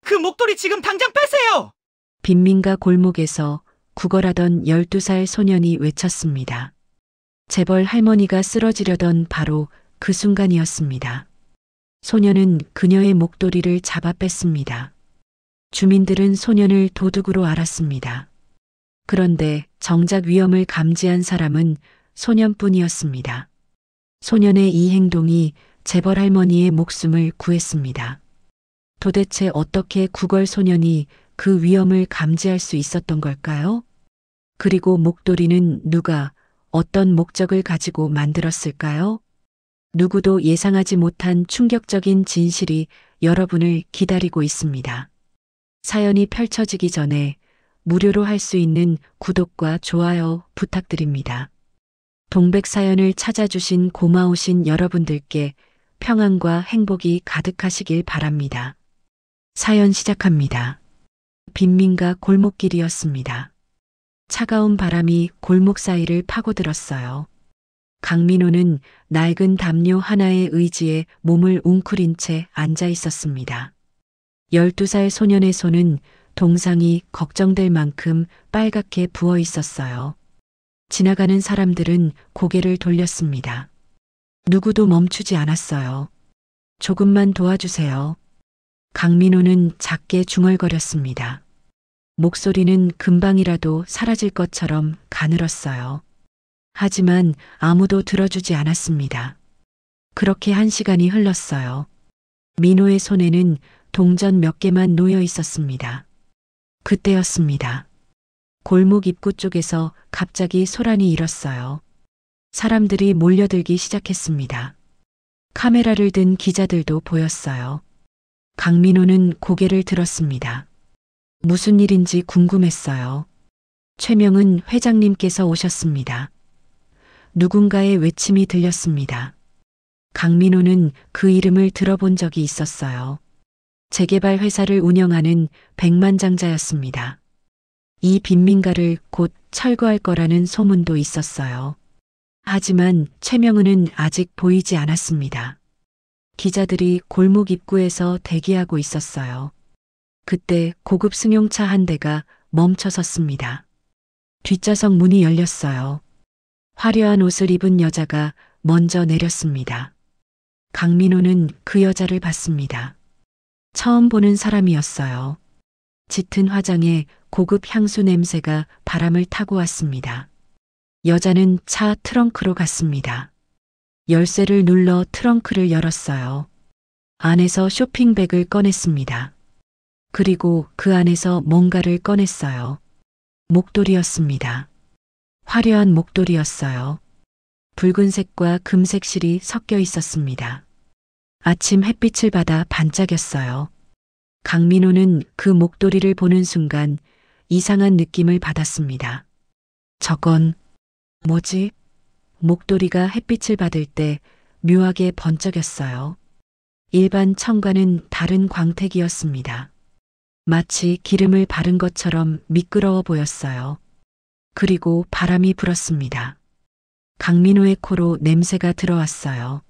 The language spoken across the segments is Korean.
그 목도리 지금 당장 빼세요! 빈민가 골목에서 구걸하던 12살 소년이 외쳤습니다. 재벌 할머니가 쓰러지려던 바로 그 순간이었습니다. 소년은 그녀의 목도리를 잡아 뺐습니다. 주민들은 소년을 도둑으로 알았습니다. 그런데 정작 위험을 감지한 사람은 소년뿐이었습니다. 소년의 이 행동이 재벌 할머니의 목숨을 구했습니다. 도대체 어떻게 구걸 소년이 그 위험을 감지할 수 있었던 걸까요? 그리고 목도리는 누가 어떤 목적을 가지고 만들었을까요? 누구도 예상하지 못한 충격적인 진실이 여러분을 기다리고 있습니다. 사연이 펼쳐지기 전에 무료로 할 수 있는 구독과 좋아요 부탁드립니다. 동백 사연을 찾아주신 고마우신 여러분들께 평안과 행복이 가득하시길 바랍니다. 사연 시작합니다. 빈민가 골목길이었습니다. 차가운 바람이 골목 사이를 파고들었어요. 강민호는 낡은 담요 하나의 의지에 몸을 웅크린 채 앉아 있었습니다. 12살 소년의 손은 동상이 걱정될 만큼 빨갛게 부어 있었어요. 지나가는 사람들은 고개를 돌렸습니다. 누구도 멈추지 않았어요. 조금만 도와주세요. 강민호는 작게 중얼거렸습니다. 목소리는 금방이라도 사라질 것처럼 가늘었어요. 하지만 아무도 들어주지 않았습니다. 그렇게 1시간이 흘렀어요. 민호의 손에는 동전 몇 개만 놓여 있었습니다. 그때였습니다. 골목 입구 쪽에서 갑자기 소란이 일었어요. 사람들이 몰려들기 시작했습니다. 카메라를 든 기자들도 보였어요. 강민호는 고개를 들었습니다. 무슨 일인지 궁금했어요. 최명은 회장님께서 오셨습니다. 누군가의 외침이 들렸습니다. 강민호는 그 이름을 들어본 적이 있었어요. 재개발 회사를 운영하는 백만장자였습니다. 이 빈민가를 곧 철거할 거라는 소문도 있었어요. 하지만 최명은은 아직 보이지 않았습니다. 기자들이 골목 입구에서 대기하고 있었어요. 그때 고급 승용차 한 대가 멈춰 섰습니다. 뒷좌석 문이 열렸어요. 화려한 옷을 입은 여자가 먼저 내렸습니다. 강민호는 그 여자를 봤습니다. 처음 보는 사람이었어요. 짙은 화장에 고급 향수 냄새가 바람을 타고 왔습니다. 여자는 차 트렁크로 갔습니다. 열쇠를 눌러 트렁크를 열었어요. 안에서 쇼핑백을 꺼냈습니다. 그리고 그 안에서 뭔가를 꺼냈어요. 목도리였습니다. 화려한 목도리였어요. 붉은색과 금색 실이 섞여 있었습니다. 아침 햇빛을 받아 반짝였어요. 강민호는 그 목도리를 보는 순간 이상한 느낌을 받았습니다. 저건 뭐지? 목도리가 햇빛을 받을 때 묘하게 번쩍였어요. 일반 청과는 다른 광택이었습니다. 마치 기름을 바른 것처럼 미끄러워 보였어요. 그리고 바람이 불었습니다. 강민호의 코로 냄새가 들어왔어요.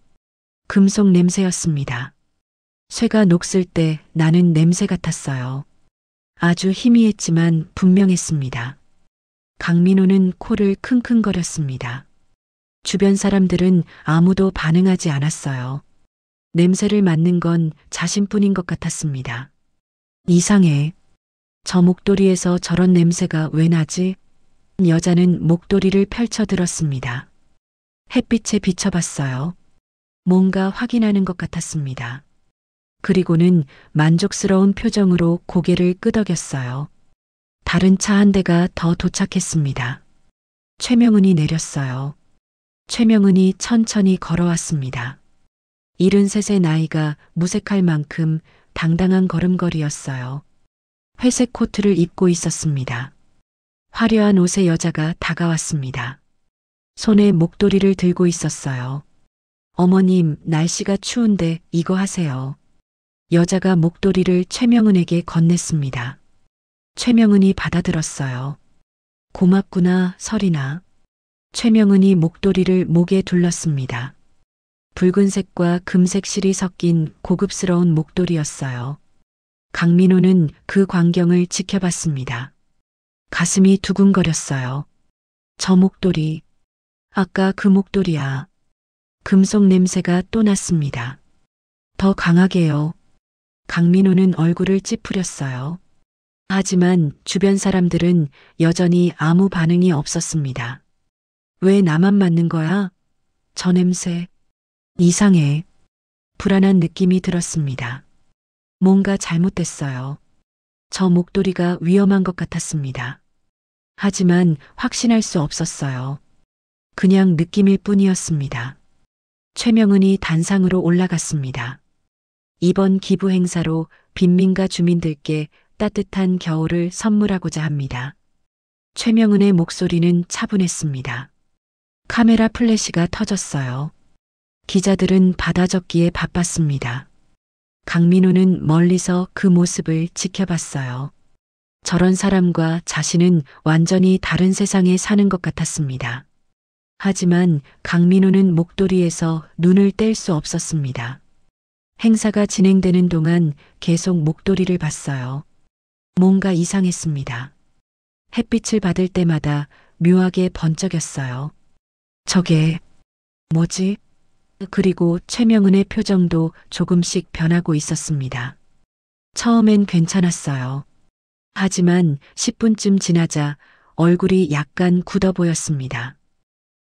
금속 냄새였습니다. 쇠가 녹슬 때 나는 냄새 같았어요. 아주 희미했지만 분명했습니다. 강민호는 코를 킁킁거렸습니다. 주변 사람들은 아무도 반응하지 않았어요. 냄새를 맡는 건 자신뿐인 것 같았습니다. 이상해. 저 목도리에서 저런 냄새가 왜 나지? 여자는 목도리를 펼쳐 들었습니다. 햇빛에 비춰봤어요. 뭔가 확인하는 것 같았습니다. 그리고는 만족스러운 표정으로 고개를 끄덕였어요. 다른 차 한 대가 더 도착했습니다. 최명은이 내렸어요. 최명은이 천천히 걸어왔습니다. 73의 나이가 무색할 만큼 당당한 걸음걸이였어요. 회색 코트를 입고 있었습니다. 화려한 옷의 여자가 다가왔습니다. 손에 목도리를 들고 있었어요. 어머님, 날씨가 추운데 이거 하세요. 여자가 목도리를 최명은에게 건넸습니다. 최명은이 받아들었어요. 고맙구나, 설이나. 최명은이 목도리를 목에 둘렀습니다. 붉은색과 금색 실이 섞인 고급스러운 목도리였어요. 강민호는 그 광경을 지켜봤습니다. 가슴이 두근거렸어요. 저 목도리, 아까 그 목도리야. 금속 냄새가 또 났습니다. 더 강하게요. 강민호는 얼굴을 찌푸렸어요. 하지만 주변 사람들은 여전히 아무 반응이 없었습니다. 왜 나만 맞는 거야? 저 냄새. 이상해. 불안한 느낌이 들었습니다. 뭔가 잘못됐어요. 저 목도리가 위험한 것 같았습니다. 하지만 확신할 수 없었어요. 그냥 느낌일 뿐이었습니다. 최명은이 단상으로 올라갔습니다. 이번 기부 행사로 빈민가 주민들께 따뜻한 겨울을 선물하고자 합니다. 최명은의 목소리는 차분했습니다. 카메라 플래시가 터졌어요. 기자들은 받아적기에 바빴습니다. 강민호는 멀리서 그 모습을 지켜봤어요. 저런 사람과 자신은 완전히 다른 세상에 사는 것 같았습니다. 하지만 강민호는 목도리에서 눈을 뗄 수 없었습니다. 행사가 진행되는 동안 계속 목도리를 봤어요. 뭔가 이상했습니다. 햇빛을 받을 때마다 묘하게 번쩍였어요. 저게 뭐지? 그리고 최명은의 표정도 조금씩 변하고 있었습니다. 처음엔 괜찮았어요. 하지만 10분쯤 지나자 얼굴이 약간 굳어 보였습니다.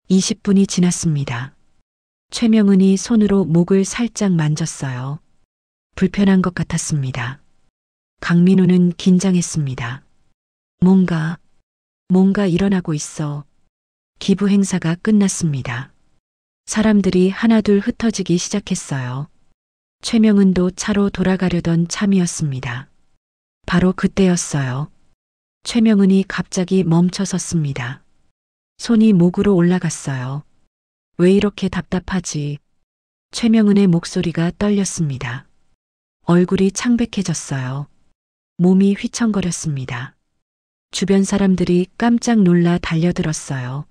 20분이 지났습니다. 최명은이 손으로 목을 살짝 만졌어요. 불편한 것 같았습니다. 강민호는 긴장했습니다. 뭔가 일어나고 있어. 기부 행사가 끝났습니다. 사람들이 하나둘 흩어지기 시작했어요. 최명은도 차로 돌아가려던 참이었습니다. 바로 그때였어요. 최명은이 갑자기 멈춰 섰습니다. 손이 목으로 올라갔어요. 왜 이렇게 답답하지? 최명은의 목소리가 떨렸습니다. 얼굴이 창백해졌어요. 몸이 휘청거렸습니다. 주변 사람들이 깜짝 놀라 달려들었어요.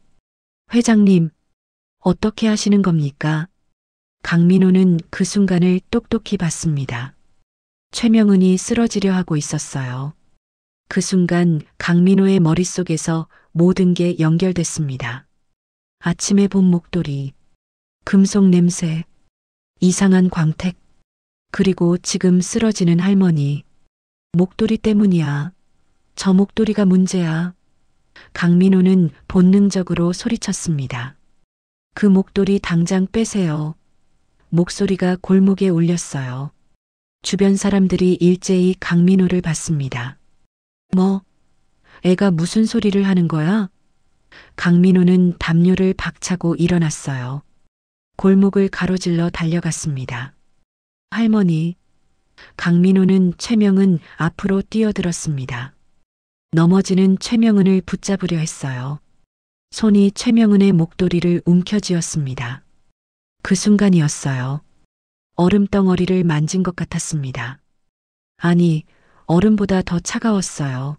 회장님, 어떻게 하시는 겁니까? 강민호는 그 순간을 똑똑히 봤습니다. 최명은이 쓰러지려 하고 있었어요. 그 순간 강민호의 머릿속에서 모든 게 연결됐습니다. 아침에 본 목도리, 금속 냄새, 이상한 광택, 그리고 지금 쓰러지는 할머니. 목도리 때문이야. 저 목도리가 문제야. 강민호는 본능적으로 소리쳤습니다. 그 목도리 당장 빼세요. 목소리가 골목에 울렸어요. 주변 사람들이 일제히 강민호를 봤습니다. 뭐? 애가 무슨 소리를 하는 거야? 강민호는 담요를 박차고 일어났어요. 골목을 가로질러 달려갔습니다. 할머니. 강민호는 최명은 앞으로 뛰어들었습니다. 넘어지는 최명은을 붙잡으려 했어요. 손이 최명은의 목도리를 움켜쥐었습니다. 그 순간이었어요. 얼음덩어리를 만진 것 같았습니다. 아니, 얼음보다 더 차가웠어요.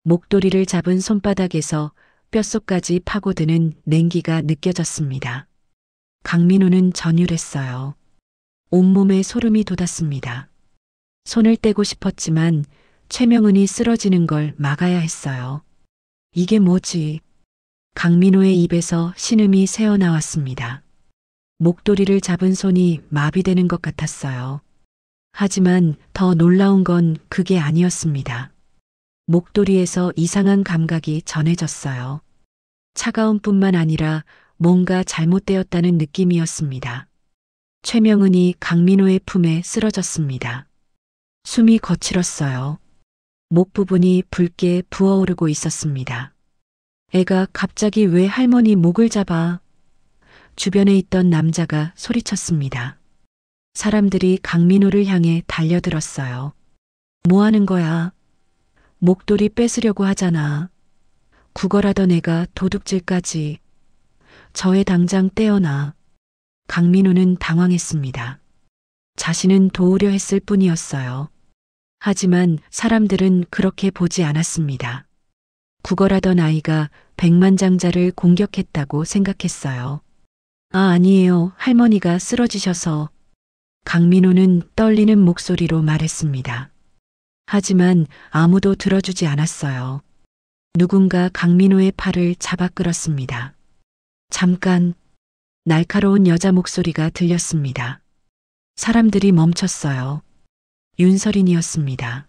목도리를 잡은 손바닥에서 뼛속까지 파고드는 냉기가 느껴졌습니다. 강민호는 전율했어요. 온몸에 소름이 돋았습니다. 손을 떼고 싶었지만 최명은이 쓰러지는 걸 막아야 했어요. 이게 뭐지? 강민호의 입에서 신음이 새어나왔습니다. 목도리를 잡은 손이 마비되는 것 같았어요. 하지만 더 놀라운 건 그게 아니었습니다. 목도리에서 이상한 감각이 전해졌어요. 차가운 뿐만 아니라 뭔가 잘못되었다는 느낌이었습니다. 최명은이 강민호의 품에 쓰러졌습니다. 숨이 거칠었어요. 목 부분이 붉게 부어오르고 있었습니다. 애가 갑자기 왜 할머니 목을 잡아? 주변에 있던 남자가 소리쳤습니다. 사람들이 강민호를 향해 달려들었어요. 뭐 하는 거야? 목도리 뺏으려고 하잖아. 구걸하던 애가 도둑질까지. 저 애 당장 떼어놔. 강민호는 당황했습니다. 자신은 도우려 했을 뿐이었어요. 하지만 사람들은 그렇게 보지 않았습니다. 구걸하던 아이가 백만장자를 공격했다고 생각했어요. 아니에요. 할머니가 쓰러지셔서. 강민호는 떨리는 목소리로 말했습니다. 하지만 아무도 들어주지 않았어요. 누군가 강민호의 팔을 잡아 끌었습니다. 잠깐, 날카로운 여자 목소리가 들렸습니다. 사람들이 멈췄어요. 윤설인이었습니다.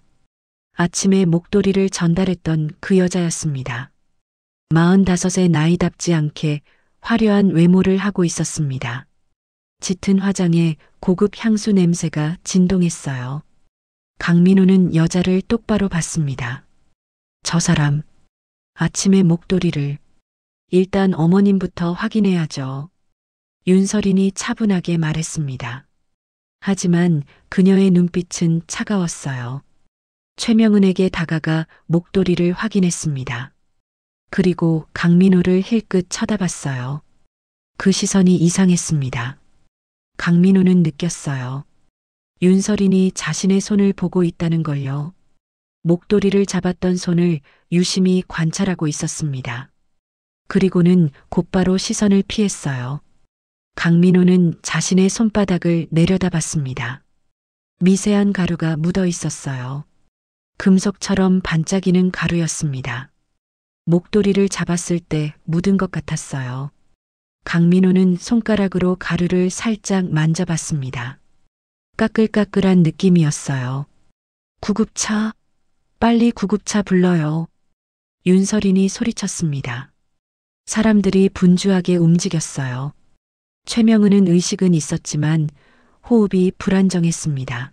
아침에 목도리를 전달했던 그 여자였습니다. 45의 나이답지 않게 화려한 외모를 하고 있었습니다. 짙은 화장에 고급 향수 냄새가 진동했어요. 강민호는 여자를 똑바로 봤습니다. 저 사람, 아침에 목도리를. 일단 어머님부터 확인해야죠. 윤설인이 차분하게 말했습니다. 하지만 그녀의 눈빛은 차가웠어요. 최명은에게 다가가 목도리를 확인했습니다. 그리고 강민호를 힐끗 쳐다봤어요. 그 시선이 이상했습니다. 강민호는 느꼈어요. 윤설인이 자신의 손을 보고 있다는 걸요. 목도리를 잡았던 손을 유심히 관찰하고 있었습니다. 그리고는 곧바로 시선을 피했어요. 강민호는 자신의 손바닥을 내려다봤습니다. 미세한 가루가 묻어 있었어요. 금속처럼 반짝이는 가루였습니다. 목도리를 잡았을 때 묻은 것 같았어요. 강민호는 손가락으로 가루를 살짝 만져봤습니다. 까끌까끌한 느낌이었어요. 구급차, 빨리 구급차 불러요. 윤설인이 소리쳤습니다. 사람들이 분주하게 움직였어요. 최명은은 의식은 있었지만 호흡이 불안정했습니다.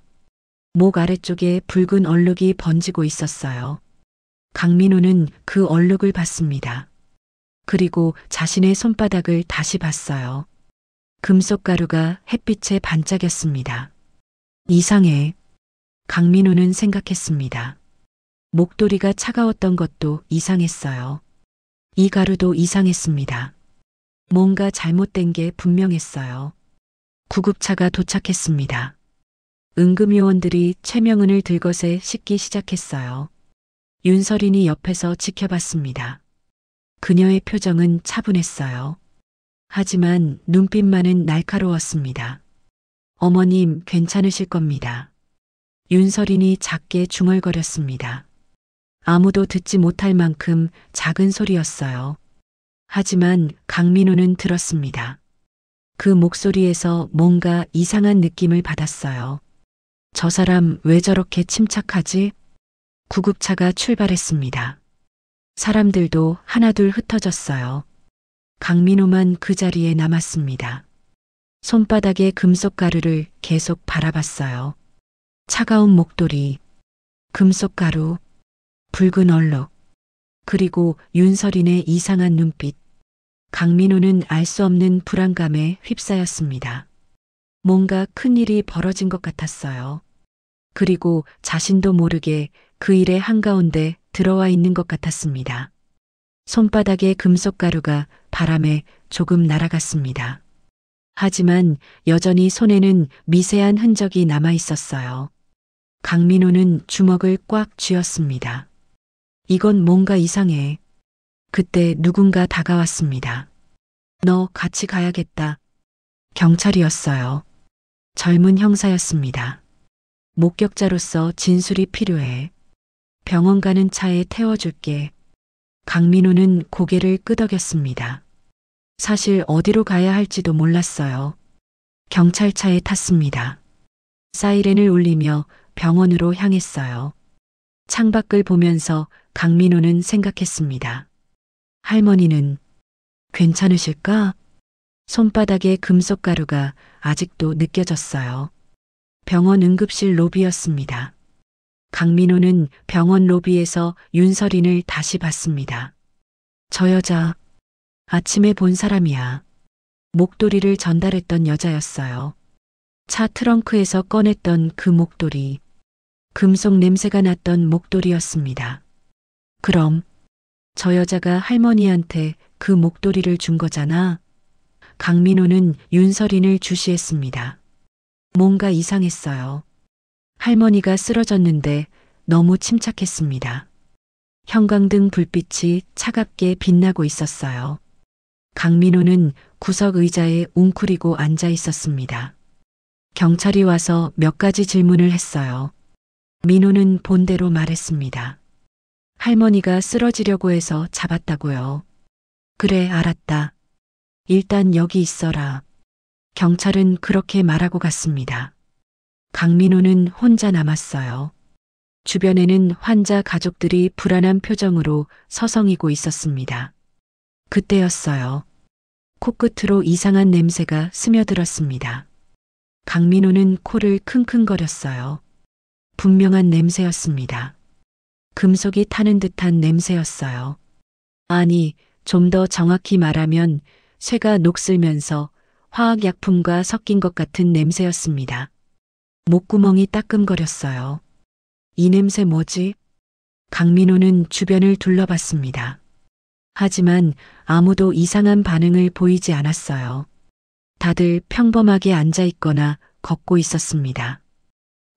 목 아래쪽에 붉은 얼룩이 번지고 있었어요. 강민호는 그 얼룩을 봤습니다. 그리고 자신의 손바닥을 다시 봤어요. 금속 가루가 햇빛에 반짝였습니다. 이상해. 강민호는 생각했습니다. 목도리가 차가웠던 것도 이상했어요. 이 가루도 이상했습니다. 뭔가 잘못된 게 분명했어요. 구급차가 도착했습니다. 응급요원들이 최명은을 들것에 싣기 시작했어요. 윤설인이 옆에서 지켜봤습니다. 그녀의 표정은 차분했어요. 하지만 눈빛만은 날카로웠습니다. 어머님, 괜찮으실 겁니다. 윤설인이 작게 중얼거렸습니다. 아무도 듣지 못할 만큼 작은 소리였어요. 하지만 강민호는 들었습니다. 그 목소리에서 뭔가 이상한 느낌을 받았어요. 저 사람 왜 저렇게 침착하지? 구급차가 출발했습니다. 사람들도 하나둘 흩어졌어요. 강민호만 그 자리에 남았습니다. 손바닥에 금속 가루를 계속 바라봤어요. 차가운 목도리, 금속 가루, 붉은 얼룩, 그리고 윤설인의 이상한 눈빛. 강민호는 알 수 없는 불안감에 휩싸였습니다. 뭔가 큰일이 벌어진 것 같았어요. 그리고 자신도 모르게 그 일의 한가운데 들어와 있는 것 같았습니다. 손바닥의 금속 가루가 바람에 조금 날아갔습니다. 하지만 여전히 손에는 미세한 흔적이 남아 있었어요. 강민호는 주먹을 꽉 쥐었습니다. 이건 뭔가 이상해. 그때 누군가 다가왔습니다. 너 같이 가야겠다. 경찰이었어요. 젊은 형사였습니다. 목격자로서 진술이 필요해. 병원 가는 차에 태워줄게. 강민호는 고개를 끄덕였습니다. 사실 어디로 가야 할지도 몰랐어요. 경찰차에 탔습니다. 사이렌을 울리며 병원으로 향했어요. 창밖을 보면서 강민호는 생각했습니다. 할머니는 괜찮으실까? 손바닥에 금속 가루가 아직도 느껴졌어요. 병원 응급실 로비였습니다. 강민호는 병원 로비에서 윤설인을 다시 봤습니다. 저 여자, 아침에 본 사람이야. 목도리를 전달했던 여자였어요. 차 트렁크에서 꺼냈던 그 목도리, 금속 냄새가 났던 목도리였습니다. 그럼 저 여자가 할머니한테 그 목도리를 준 거잖아. 강민호는 윤설인을 주시했습니다. 뭔가 이상했어요. 할머니가 쓰러졌는데 너무 침착했습니다. 형광등 불빛이 차갑게 빛나고 있었어요. 강민호는 구석 의자에 웅크리고 앉아 있었습니다. 경찰이 와서 몇 가지 질문을 했어요. 민호는 본대로 말했습니다. 할머니가 쓰러지려고 해서 잡았다고요. 그래, 알았다. 일단 여기 있어라. 경찰은 그렇게 말하고 갔습니다. 강민호는 혼자 남았어요. 주변에는 환자 가족들이 불안한 표정으로 서성이고 있었습니다. 그때였어요. 코끝으로 이상한 냄새가 스며들었습니다. 강민호는 코를 킁킁거렸어요. 분명한 냄새였습니다. 금속이 타는 듯한 냄새였어요. 아니, 좀 더 정확히 말하면 쇠가 녹슬면서 화학약품과 섞인 것 같은 냄새였습니다. 목구멍이 따끔거렸어요. 이 냄새 뭐지? 강민호는 주변을 둘러봤습니다. 하지만 아무도 이상한 반응을 보이지 않았어요. 다들 평범하게 앉아 있거나 걷고 있었습니다.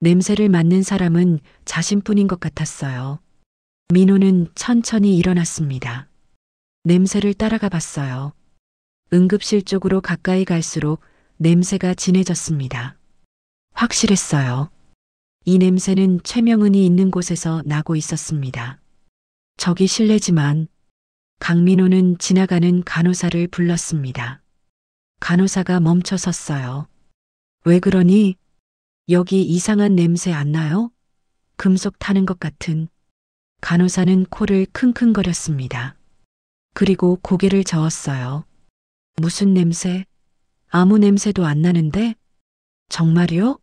냄새를 맡는 사람은 자신뿐인 것 같았어요. 민호는 천천히 일어났습니다. 냄새를 따라가 봤어요. 응급실 쪽으로 가까이 갈수록 냄새가 진해졌습니다. 확실했어요. 이 냄새는 최명은이 있는 곳에서 나고 있었습니다. 저기 실례지만 강민호는 지나가는 간호사를 불렀습니다. 간호사가 멈춰 섰어요. 왜 그러니? 여기 이상한 냄새 안 나요? 금속 타는 것 같은. 간호사는 코를 킁킁거렸습니다. 그리고 고개를 저었어요. 무슨 냄새? 아무 냄새도 안 나는데? 정말이요?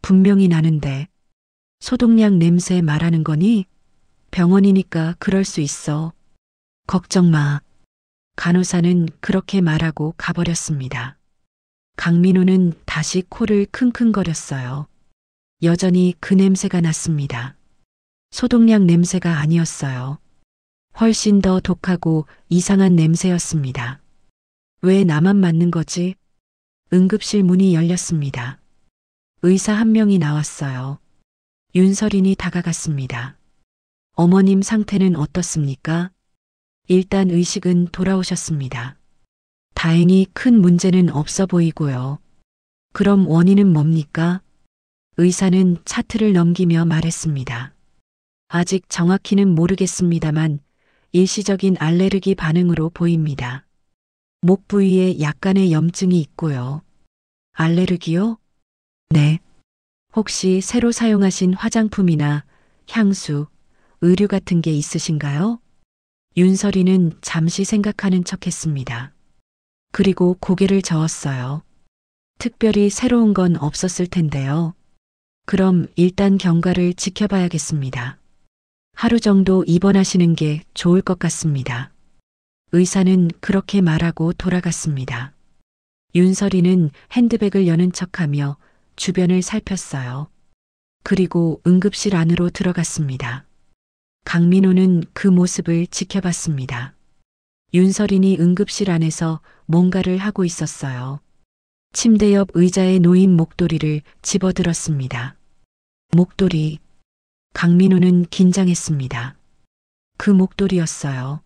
분명히 나는데. 소독약 냄새 말하는 거니? 병원이니까 그럴 수 있어. 걱정 마. 간호사는 그렇게 말하고 가버렸습니다. 강민호는 다시 코를 킁킁거렸어요. 여전히 그 냄새가 났습니다. 소독약 냄새가 아니었어요. 훨씬 더 독하고 이상한 냄새였습니다. 왜 나만 맡는 거지? 응급실 문이 열렸습니다. 의사 한 명이 나왔어요. 윤설인이 다가갔습니다. 어머님 상태는 어떻습니까? 일단 의식은 돌아오셨습니다. 다행히 큰 문제는 없어 보이고요. 그럼 원인은 뭡니까? 의사는 차트를 넘기며 말했습니다. 아직 정확히는 모르겠습니다만 일시적인 알레르기 반응으로 보입니다. 목 부위에 약간의 염증이 있고요. 알레르기요? 네. 혹시 새로 사용하신 화장품이나 향수, 의류 같은 게 있으신가요? 윤설이는 잠시 생각하는 척 했습니다. 그리고 고개를 저었어요. 특별히 새로운 건 없었을 텐데요. 그럼 일단 경과를 지켜봐야겠습니다. 하루 정도 입원하시는 게 좋을 것 같습니다. 의사는 그렇게 말하고 돌아갔습니다. 윤설이는 핸드백을 여는 척하며 주변을 살폈어요. 그리고 응급실 안으로 들어갔습니다. 강민호는 그 모습을 지켜봤습니다. 윤설인이 응급실 안에서 뭔가를 하고 있었어요. 침대 옆 의자에 놓인 목도리를 집어들었습니다. 목도리. 강민호는 긴장했습니다. 그 목도리였어요.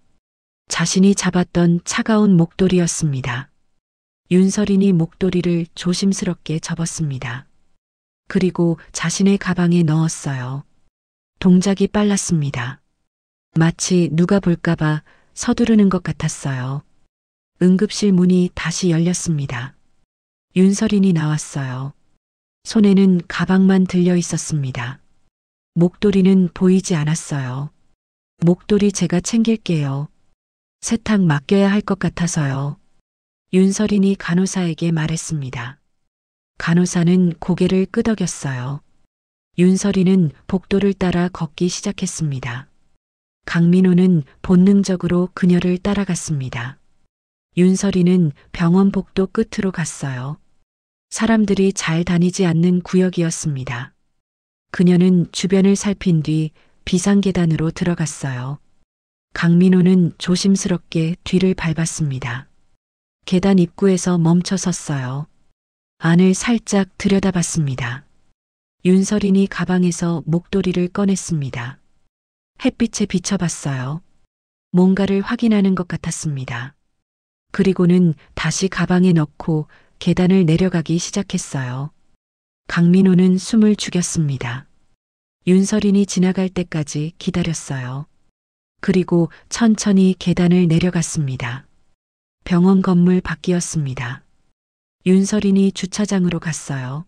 자신이 잡았던 차가운 목도리였습니다. 윤설인이 목도리를 조심스럽게 접었습니다. 그리고 자신의 가방에 넣었어요. 동작이 빨랐습니다. 마치 누가 볼까봐 서두르는 것 같았어요. 응급실 문이 다시 열렸습니다. 윤설인이 나왔어요. 손에는 가방만 들려 있었습니다. 목도리는 보이지 않았어요. 목도리 제가 챙길게요. 세탁 맡겨야 할 것 같아서요. 윤설인이 간호사에게 말했습니다. 간호사는 고개를 끄덕였어요. 윤설이는 복도를 따라 걷기 시작했습니다. 강민호는 본능적으로 그녀를 따라갔습니다. 윤설이는 병원 복도 끝으로 갔어요. 사람들이 잘 다니지 않는 구역이었습니다. 그녀는 주변을 살핀 뒤 비상계단으로 들어갔어요. 강민호는 조심스럽게 뒤를 밟았습니다. 계단 입구에서 멈춰 섰어요. 안을 살짝 들여다봤습니다. 윤설인이 가방에서 목도리를 꺼냈습니다. 햇빛에 비춰봤어요. 뭔가를 확인하는 것 같았습니다. 그리고는 다시 가방에 넣고 계단을 내려가기 시작했어요. 강민호는 숨을 죽였습니다. 윤설인이 지나갈 때까지 기다렸어요. 그리고 천천히 계단을 내려갔습니다. 병원 건물 밖이었습니다. 윤설인이 주차장으로 갔어요.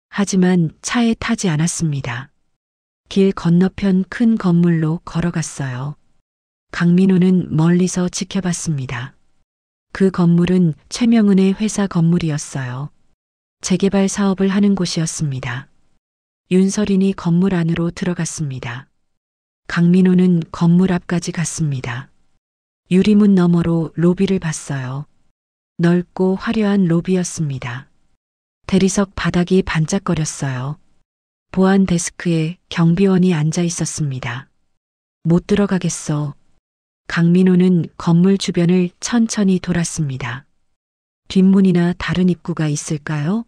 하지만 차에 타지 않았습니다. 길 건너편 큰 건물로 걸어갔어요. 강민호는 멀리서 지켜봤습니다. 그 건물은 최명은의 회사 건물이었어요. 재개발 사업을 하는 곳이었습니다. 윤설인이 건물 안으로 들어갔습니다. 강민호는 건물 앞까지 갔습니다. 유리문 너머로 로비를 봤어요. 넓고 화려한 로비였습니다. 대리석 바닥이 반짝거렸어요. 보안 데스크에 경비원이 앉아 있었습니다. 못 들어가겠어. 강민호는 건물 주변을 천천히 돌았습니다. 뒷문이나 다른 입구가 있을까요?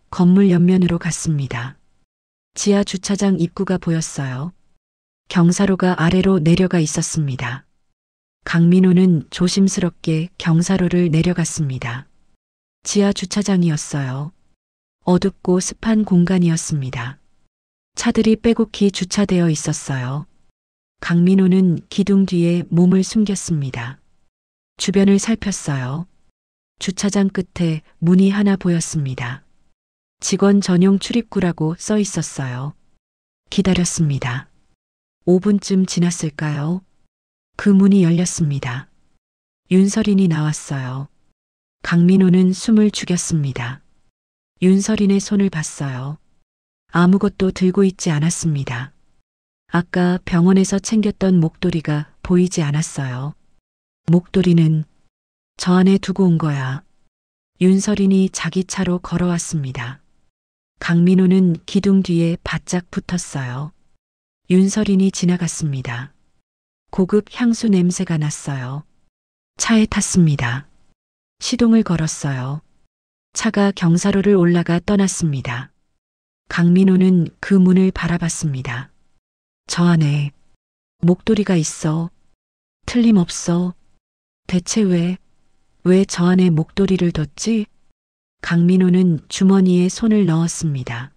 건물 옆면으로 갔습니다. 지하 주차장 입구가 보였어요. 경사로가 아래로 내려가 있었습니다. 강민호는 조심스럽게 경사로를 내려갔습니다. 지하 주차장이었어요. 어둡고 습한 공간이었습니다. 차들이 빼곡히 주차되어 있었어요. 강민호는 기둥 뒤에 몸을 숨겼습니다. 주변을 살폈어요. 주차장 끝에 문이 하나 보였습니다. 직원 전용 출입구라고 써 있었어요. 기다렸습니다. 5분쯤 지났을까요? 그 문이 열렸습니다. 윤설인이 나왔어요. 강민호는 숨을 죽였습니다. 윤설인의 손을 봤어요. 아무것도 들고 있지 않았습니다. 아까 병원에서 챙겼던 목도리가 보이지 않았어요. 목도리는 저 안에 두고 온 거야. 윤설인이 자기 차로 걸어왔습니다. 강민호는 기둥 뒤에 바짝 붙었어요. 윤설인이 지나갔습니다. 고급 향수 냄새가 났어요. 차에 탔습니다. 시동을 걸었어요. 차가 경사로를 올라가 떠났습니다. 강민호는 그 문을 바라봤습니다. 저 안에 목도리가 있어. 틀림없어. 대체 왜 저 안에 목도리를 뒀지? 강민호는 주머니에 손을 넣었습니다.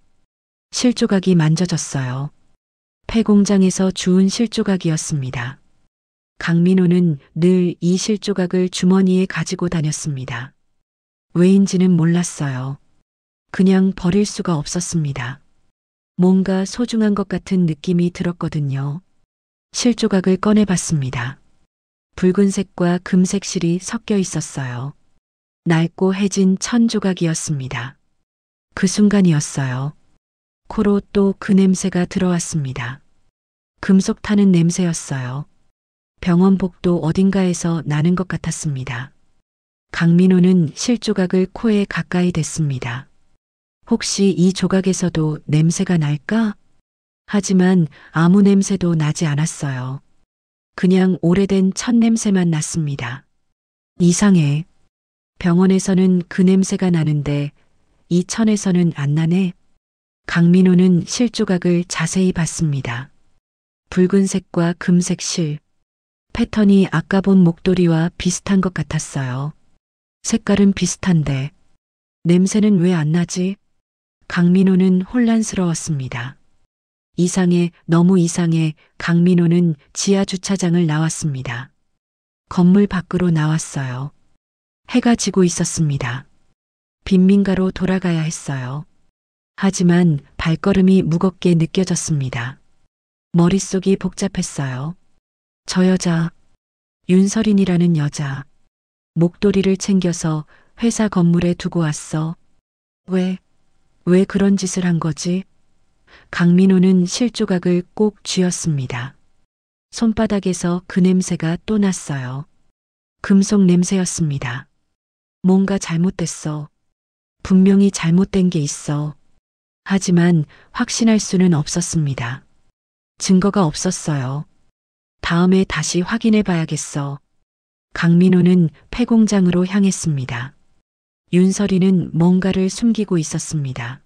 실조각이 만져졌어요. 폐공장에서 주운 실조각이었습니다. 강민호는 늘 이 실조각을 주머니에 가지고 다녔습니다. 왜인지는 몰랐어요. 그냥 버릴 수가 없었습니다. 뭔가 소중한 것 같은 느낌이 들었거든요. 실조각을 꺼내봤습니다. 붉은색과 금색 실이 섞여 있었어요. 낡고 해진 천 조각이었습니다. 그 순간이었어요. 코로 또 그 냄새가 들어왔습니다. 금속 타는 냄새였어요. 병원 복도 어딘가에서 나는 것 같았습니다. 강민호는 실조각을 코에 가까이 댔습니다. 혹시 이 조각에서도 냄새가 날까? 하지만 아무 냄새도 나지 않았어요. 그냥 오래된 천 냄새만 났습니다. 이상해. 병원에서는 그 냄새가 나는데 이 천에서는 안 나네. 강민호는 실조각을 자세히 봤습니다. 붉은색과 금색 실, 패턴이 아까 본 목도리와 비슷한 것 같았어요. 색깔은 비슷한데 냄새는 왜 안 나지? 강민호는 혼란스러웠습니다. 이상해, 너무 이상해. 강민호는 지하 주차장을 나왔습니다. 건물 밖으로 나왔어요. 해가 지고 있었습니다. 빈민가로 돌아가야 했어요. 하지만 발걸음이 무겁게 느껴졌습니다. 머릿속이 복잡했어요. 저 여자, 윤설인이라는 여자, 목도리를 챙겨서 회사 건물에 두고 왔어. 왜 그런 짓을 한 거지? 강민호는 실조각을 꼭 쥐었습니다. 손바닥에서 그 냄새가 또 났어요. 금속 냄새였습니다. 뭔가 잘못됐어. 분명히 잘못된 게 있어. 하지만 확신할 수는 없었습니다. 증거가 없었어요. 다음에 다시 확인해 봐야겠어. 강민호는 폐공장으로 향했습니다. 윤설이는 뭔가를 숨기고 있었습니다.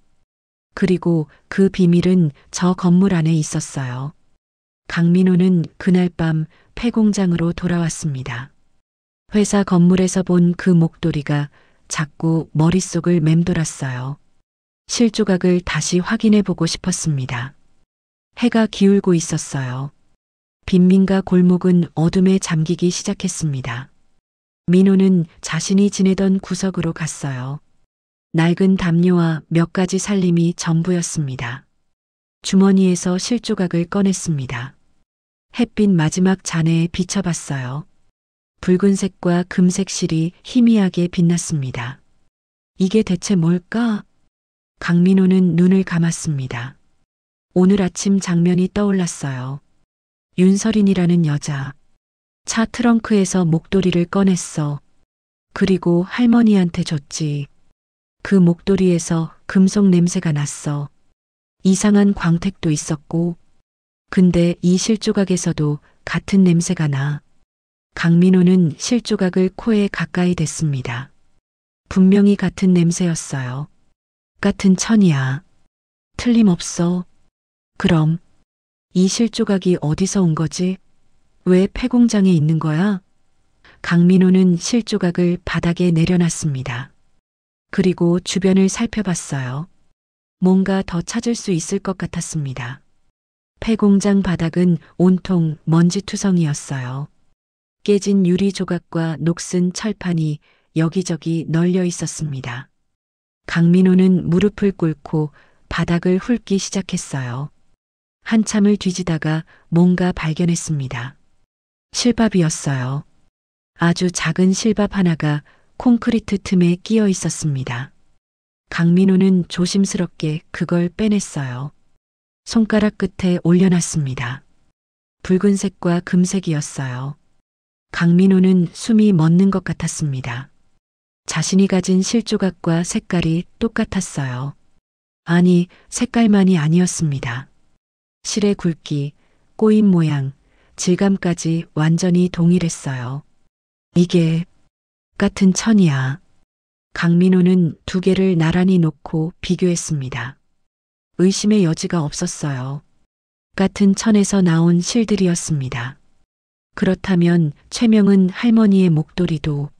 그리고 그 비밀은 저 건물 안에 있었어요. 강민호는 그날 밤 폐공장으로 돌아왔습니다. 회사 건물에서 본 그 목도리가 자꾸 머릿속을 맴돌았어요. 실조각을 다시 확인해 보고 싶었습니다. 해가 기울고 있었어요. 빈민가 골목은 어둠에 잠기기 시작했습니다. 민호는 자신이 지내던 구석으로 갔어요. 낡은 담요와 몇 가지 살림이 전부였습니다. 주머니에서 실조각을 꺼냈습니다. 햇빛 마지막 잔해에 비춰봤어요. 붉은색과 금색 실이 희미하게 빛났습니다. 이게 대체 뭘까? 강민호는 눈을 감았습니다. 오늘 아침 장면이 떠올랐어요. 윤설인이라는 여자. 차 트렁크에서 목도리를 꺼냈어. 그리고 할머니한테 줬지. 그 목도리에서 금속 냄새가 났어. 이상한 광택도 있었고. 근데 이 실조각에서도 같은 냄새가 나. 강민호는 실조각을 코에 가까이 댔습니다. 분명히 같은 냄새였어요. 같은 천이야. 틀림없어. 그럼 이 실조각이 어디서 온 거지? 왜 폐공장에 있는 거야? 강민호는 실조각을 바닥에 내려놨습니다. 그리고 주변을 살펴봤어요. 뭔가 더 찾을 수 있을 것 같았습니다. 폐공장 바닥은 온통 먼지투성이었어요. 깨진 유리 조각과 녹슨 철판이 여기저기 널려 있었습니다. 강민호는 무릎을 꿇고 바닥을 훑기 시작했어요. 한참을 뒤지다가 뭔가 발견했습니다. 실밥이었어요. 아주 작은 실밥 하나가 콘크리트 틈에 끼어 있었습니다. 강민호는 조심스럽게 그걸 빼냈어요. 손가락 끝에 올려놨습니다. 붉은색과 금색이었어요. 강민호는 숨이 멎는 것 같았습니다. 자신이 가진 실조각과 색깔이 똑같았어요. 아니, 색깔만이 아니었습니다. 실의 굵기, 꼬임 모양, 질감까지 완전히 동일했어요. 이게 같은 천이야. 강민호는 두 개를 나란히 놓고 비교했습니다. 의심의 여지가 없었어요. 같은 천에서 나온 실들이었습니다. 그렇다면 최명은 할머니의 목도리가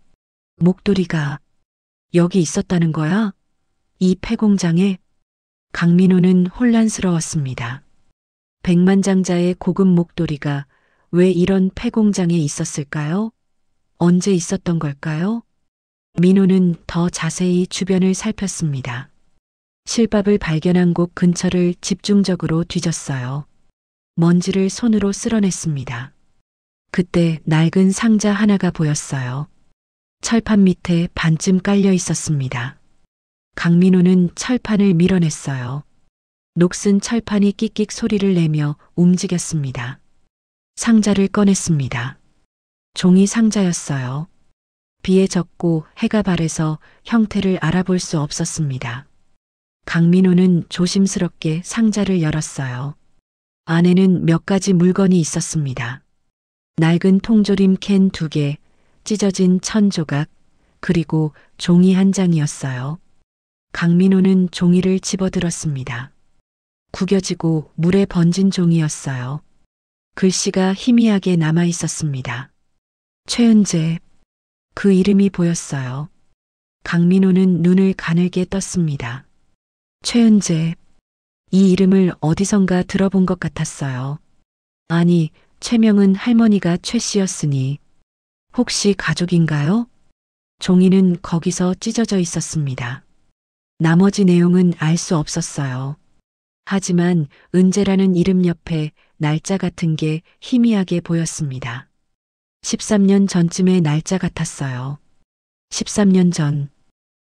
여기 있었다는 거야? 이 폐공장에? 강민호는 혼란스러웠습니다. 백만장자의 고급 목도리가 왜 이런 폐공장에 있었을까요? 언제 있었던 걸까요? 민호는 더 자세히 주변을 살폈습니다. 실밥을 발견한 곳 근처를 집중적으로 뒤졌어요. 먼지를 손으로 쓸어냈습니다. 그때 낡은 상자 하나가 보였어요. 철판 밑에 반쯤 깔려 있었습니다. 강민호는 철판을 밀어냈어요. 녹슨 철판이 끽끽 소리를 내며 움직였습니다. 상자를 꺼냈습니다. 종이 상자였어요. 비에 젖고 해가 발해서 형태를 알아볼 수 없었습니다. 강민호는 조심스럽게 상자를 열었어요. 안에는 몇 가지 물건이 있었습니다. 낡은 통조림 캔 2개, 찢어진 천 조각, 그리고 종이 한 장이었어요. 강민호는 종이를 집어들었습니다. 구겨지고 물에 번진 종이였어요. 글씨가 희미하게 남아 있었습니다. 최은재, 그 이름이 보였어요. 강민호는 눈을 가늘게 떴습니다. 최은재, 이 이름을 어디선가 들어본 것 같았어요. 아니, 최명은 할머니가 최 씨였으니 혹시 가족인가요? 종이는 거기서 찢어져 있었습니다. 나머지 내용은 알 수 없었어요. 하지만 은재라는 이름 옆에 날짜 같은 게 희미하게 보였습니다. 13년 전쯤의 날짜 같았어요. 13년 전,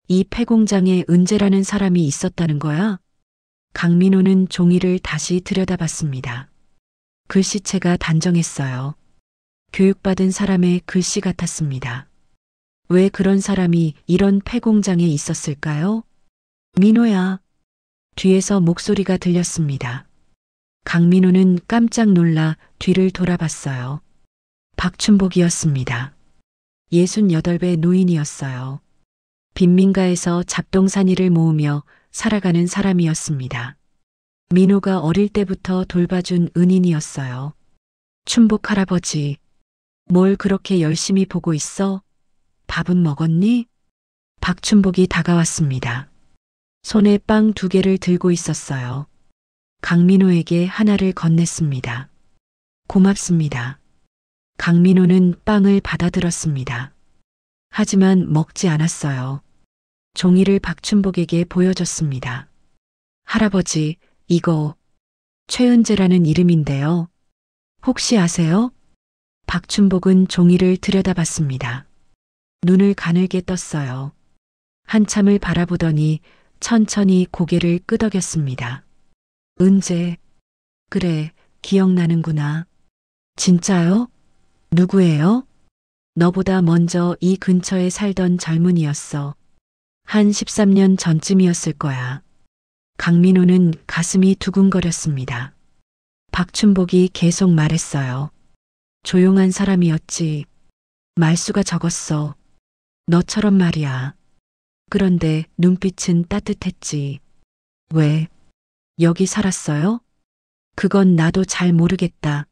이 폐공장에 은재라는 사람이 있었다는 거야? 강민호는 종이를 다시 들여다봤습니다. 글씨체가 단정했어요. 교육받은 사람의 글씨 같았습니다. 왜 그런 사람이 이런 폐공장에 있었을까요? 민호야. 뒤에서 목소리가 들렸습니다. 강민호는 깜짝 놀라 뒤를 돌아봤어요. 박춘복이었습니다. 68배 노인이었어요. 빈민가에서 잡동사니를 모으며 살아가는 사람이었습니다. 민호가 어릴 때부터 돌봐준 은인이었어요. 춘복 할아버지, 뭘 그렇게 열심히 보고 있어? 밥은 먹었니? 박춘복이 다가왔습니다. 손에 빵 2개를 들고 있었어요. 강민호에게 하나를 건넸습니다. 고맙습니다. 강민호는 빵을 받아들었습니다. 하지만 먹지 않았어요. 종이를 박춘복에게 보여줬습니다. 할아버지, 이거 최은재라는 이름인데요. 혹시 아세요? 박춘복은 종이를 들여다봤습니다. 눈을 가늘게 떴어요. 한참을 바라보더니 천천히 고개를 끄덕였습니다. 은재, 그래, 기억나는구나. 진짜요? 누구예요? 너보다 먼저 이 근처에 살던 젊은이였어. 한 13년 전쯤이었을 거야. 강민호는 가슴이 두근거렸습니다. 박춘복이 계속 말했어요. 조용한 사람이었지. 말수가 적었어. 너처럼 말이야. 그런데 눈빛은 따뜻했지. 왜? 여기 살았어요? 그건 나도 잘 모르겠다.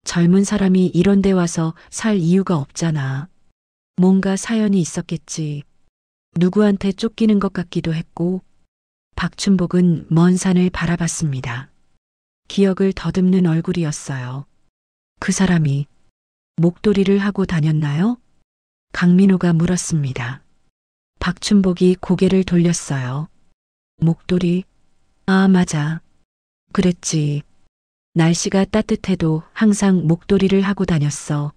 젊은 사람이 이런 데 와서 살 이유가 없잖아. 뭔가 사연이 있었겠지. 누구한테 쫓기는 것 같기도 했고. 박춘복은 먼 산을 바라봤습니다. 기억을 더듬는 얼굴이었어요. 그 사람이 목도리를 하고 다녔나요? 강민호가 물었습니다. 박춘복이 고개를 돌렸어요. 목도리? 아, 맞아. 그랬지. 날씨가 따뜻해도 항상 목도리를 하고 다녔어.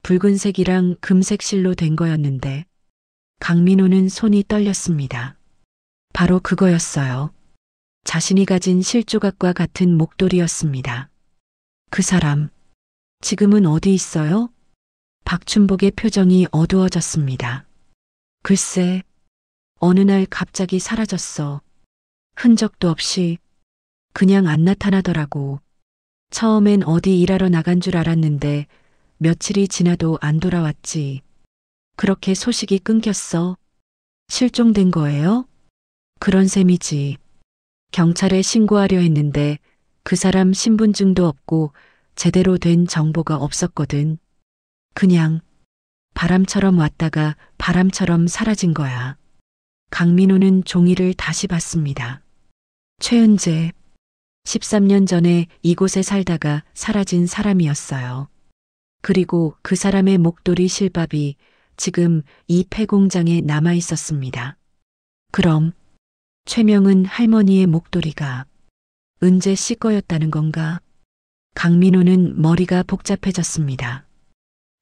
붉은색이랑 금색 실로 된 거였는데. 강민호는 손이 떨렸습니다. 바로 그거였어요. 자신이 가진 실조각과 같은 목도리였습니다. 그 사람, 지금은 어디 있어요? 박춘복의 표정이 어두워졌습니다. 글쎄, 어느 날 갑자기 사라졌어. 흔적도 없이 그냥 안 나타나더라고. 처음엔 어디 일하러 나간 줄 알았는데 며칠이 지나도 안 돌아왔지. 그렇게 소식이 끊겼어. 실종된 거예요? 그런 셈이지. 경찰에 신고하려 했는데 그 사람 신분증도 없고 제대로 된 정보가 없었거든. 그냥 바람처럼 왔다가 바람처럼 사라진 거야. 강민호는 종이를 다시 봤습니다. 최은재, 13년 전에 이곳에 살다가 사라진 사람이었어요. 그리고 그 사람의 목도리 실밥이 지금 이 폐공장에 남아 있었습니다. 그럼 최명은 할머니의 목도리가 은재 씨 거였다는 건가? 강민호는 머리가 복잡해졌습니다.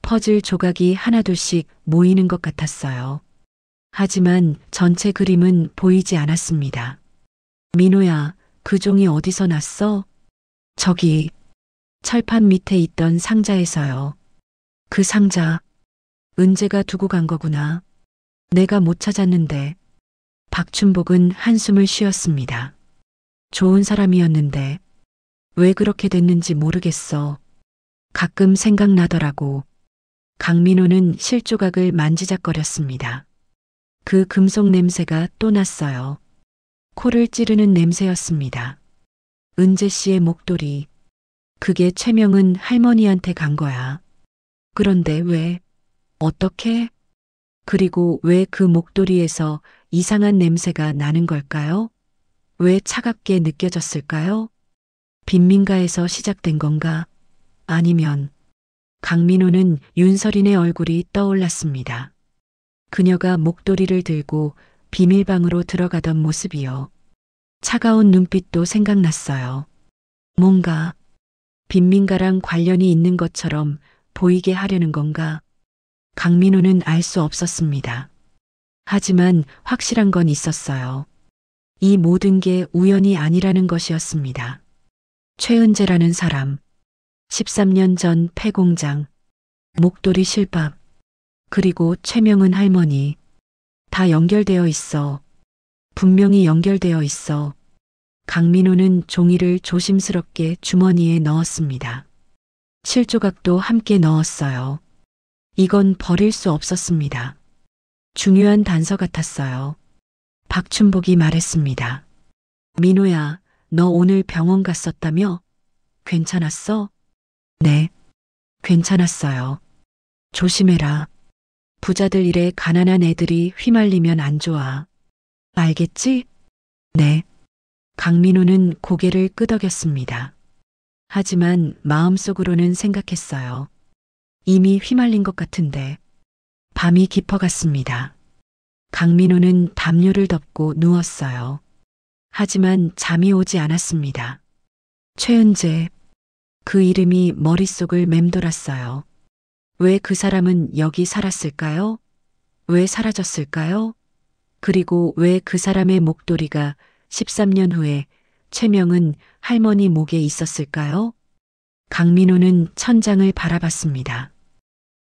퍼즐 조각이 하나둘씩 모이는 것 같았어요. 하지만 전체 그림은 보이지 않았습니다. 민호야, 그 종이 어디서 났어? 저기, 철판 밑에 있던 상자에서요. 그 상자, 은재가 두고 간 거구나. 내가 못 찾았는데. 박춘복은 한숨을 쉬었습니다. 좋은 사람이었는데 왜 그렇게 됐는지 모르겠어. 가끔 생각나더라고. 강민호는 실조각을 만지작거렸습니다. 그 금속 냄새가 또 났어요. 코를 찌르는 냄새였습니다. 은재 씨의 목도리. 그게 최명은 할머니한테 간 거야. 그런데 왜? 어떻게? 그리고 왜 그 목도리에서 이상한 냄새가 나는 걸까요? 왜 차갑게 느껴졌을까요? 빈민가에서 시작된 건가? 아니면 강민호는 윤설인의 얼굴이 떠올랐습니다. 그녀가 목도리를 들고 비밀방으로 들어가던 모습이요. 차가운 눈빛도 생각났어요. 뭔가 빈민가랑 관련이 있는 것처럼 보이게 하려는 건가? 강민호는 알 수 없었습니다. 하지만 확실한 건 있었어요. 이 모든 게 우연이 아니라는 것이었습니다. 최은재라는 사람, 13년 전 폐공장, 목도리 실밥, 그리고 최명은 할머니, 다 연결되어 있어. 분명히 연결되어 있어. 강민호는 종이를 조심스럽게 주머니에 넣었습니다. 실조각도 함께 넣었어요. 이건 버릴 수 없었습니다. 중요한 단서 같았어요. 박춘복이 말했습니다. 민호야, 너 오늘 병원 갔었다며? 괜찮았어? 네, 괜찮았어요. 조심해라. 부자들 일에 가난한 애들이 휘말리면 안 좋아. 알겠지? 네. 강민호는 고개를 끄덕였습니다. 하지만 마음속으로는 생각했어요. 이미 휘말린 것 같은데. 밤이 깊어갔습니다. 강민호는 담요를 덮고 누웠어요. 하지만 잠이 오지 않았습니다. 최은재, 그 이름이 머릿속을 맴돌았어요. 왜 그 사람은 여기 살았을까요? 왜 사라졌을까요? 그리고 왜 그 사람의 목도리가 13년 후에 최명은 할머니 목에 있었을까요? 강민호는 천장을 바라봤습니다.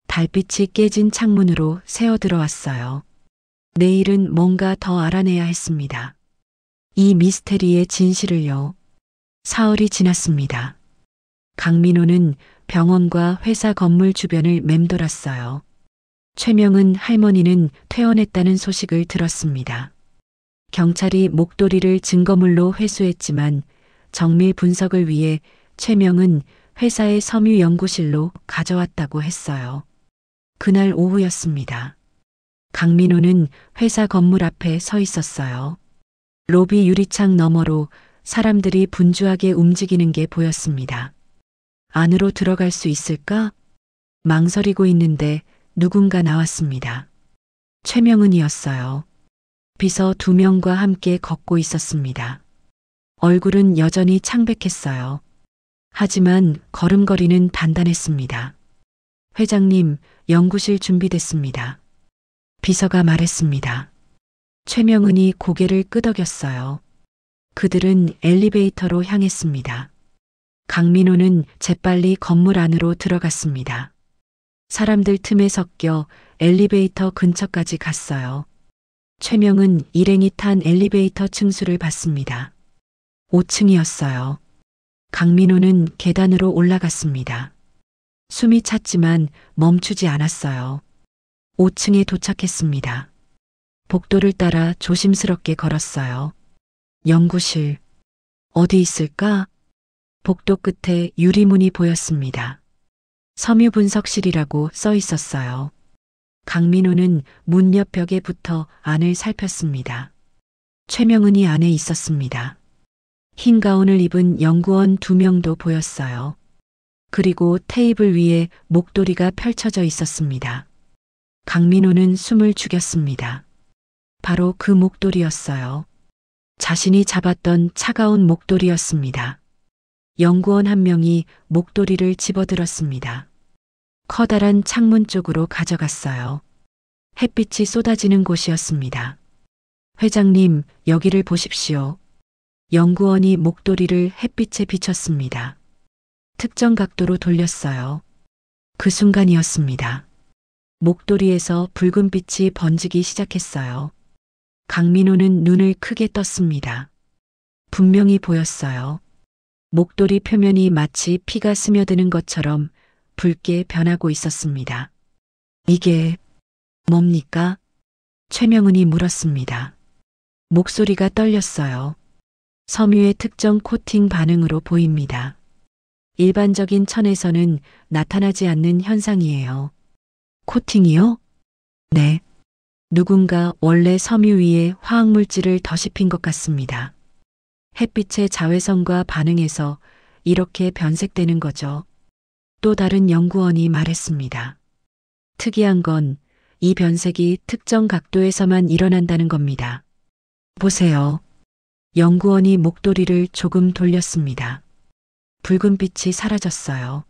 달빛이 깨진 창문으로 새어 들어왔어요. 내일은 뭔가 더 알아내야 했습니다. 이 미스테리의 진실을요. 사흘이 지났습니다. 강민호는 병원과 회사 건물 주변을 맴돌았어요. 최명은 할머니는 퇴원했다는 소식을 들었습니다. 경찰이 목도리를 증거물로 회수했지만 정밀 분석을 위해 최명은 회사의 섬유 연구실로 가져왔다고 했어요. 그날 오후였습니다. 강민호는 회사 건물 앞에 서 있었어요. 로비 유리창 너머로 사람들이 분주하게 움직이는 게 보였습니다. 안으로 들어갈 수 있을까? 망설이고 있는데 누군가 나왔습니다. 최명은이었어요. 비서 2명과 함께 걷고 있었습니다. 얼굴은 여전히 창백했어요. 하지만 걸음걸이는 단단했습니다. 회장님, 연구실 준비됐습니다. 비서가 말했습니다. 최명은이 고개를 끄덕였어요. 그들은 엘리베이터로 향했습니다. 강민호는 재빨리 건물 안으로 들어갔습니다. 사람들 틈에 섞여 엘리베이터 근처까지 갔어요. 최명은 일행이 탄 엘리베이터 층수를 봤습니다. 5층이었어요. 강민호는 계단으로 올라갔습니다. 숨이 찼지만 멈추지 않았어요. 5층에 도착했습니다. 복도를 따라 조심스럽게 걸었어요. 연구실. 어디 있을까? 복도 끝에 유리문이 보였습니다. 섬유분석실이라고 써 있었어요. 강민호는 문 옆 벽에 붙어 안을 살폈습니다. 최명은이 안에 있었습니다. 흰 가운을 입은 연구원 2명도 보였어요. 그리고 테이블 위에 목도리가 펼쳐져 있었습니다. 강민호는 숨을 죽였습니다. 바로 그 목도리였어요. 자신이 잡았던 차가운 목도리였습니다. 연구원 1명이 목도리를 집어들었습니다. 커다란 창문 쪽으로 가져갔어요. 햇빛이 쏟아지는 곳이었습니다. 회장님, 여기를 보십시오. 연구원이 목도리를 햇빛에 비췄습니다. 특정 각도로 돌렸어요. 그 순간이었습니다. 목도리에서 붉은 빛이 번지기 시작했어요. 강민호는 눈을 크게 떴습니다. 분명히 보였어요. 목도리 표면이 마치 피가 스며드는 것처럼 붉게 변하고 있었습니다. 이게 뭡니까? 최명은이 물었습니다. 목소리가 떨렸어요. 섬유의 특정 코팅 반응으로 보입니다. 일반적인 천에서는 나타나지 않는 현상이에요. 코팅이요? 네. 누군가 원래 섬유 위에 화학물질을 더씹힌 것 같습니다. 햇빛의 자외선과 반응해서 이렇게 변색되는 거죠. 또 다른 연구원이 말했습니다. 특이한 건 이 변색이 특정 각도에서만 일어난다는 겁니다. 보세요. 연구원이 목도리를 조금 돌렸습니다. 붉은 빛이 사라졌어요.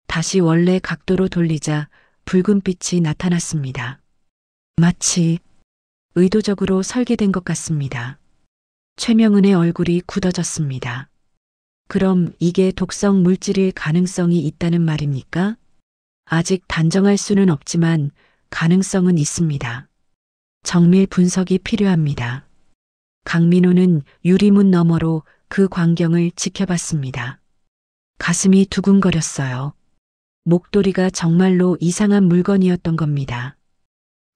다시 원래 각도로 돌리자 붉은 빛이 나타났습니다. 마치 의도적으로 설계된 것 같습니다. 최명은의 얼굴이 굳어졌습니다. 그럼 이게 독성 물질일 가능성이 있다는 말입니까? 아직 단정할 수는 없지만 가능성은 있습니다. 정밀 분석이 필요합니다. 강민호는 유리문 너머로 그 광경을 지켜봤습니다. 가슴이 두근거렸어요. 목도리가 정말로 이상한 물건이었던 겁니다.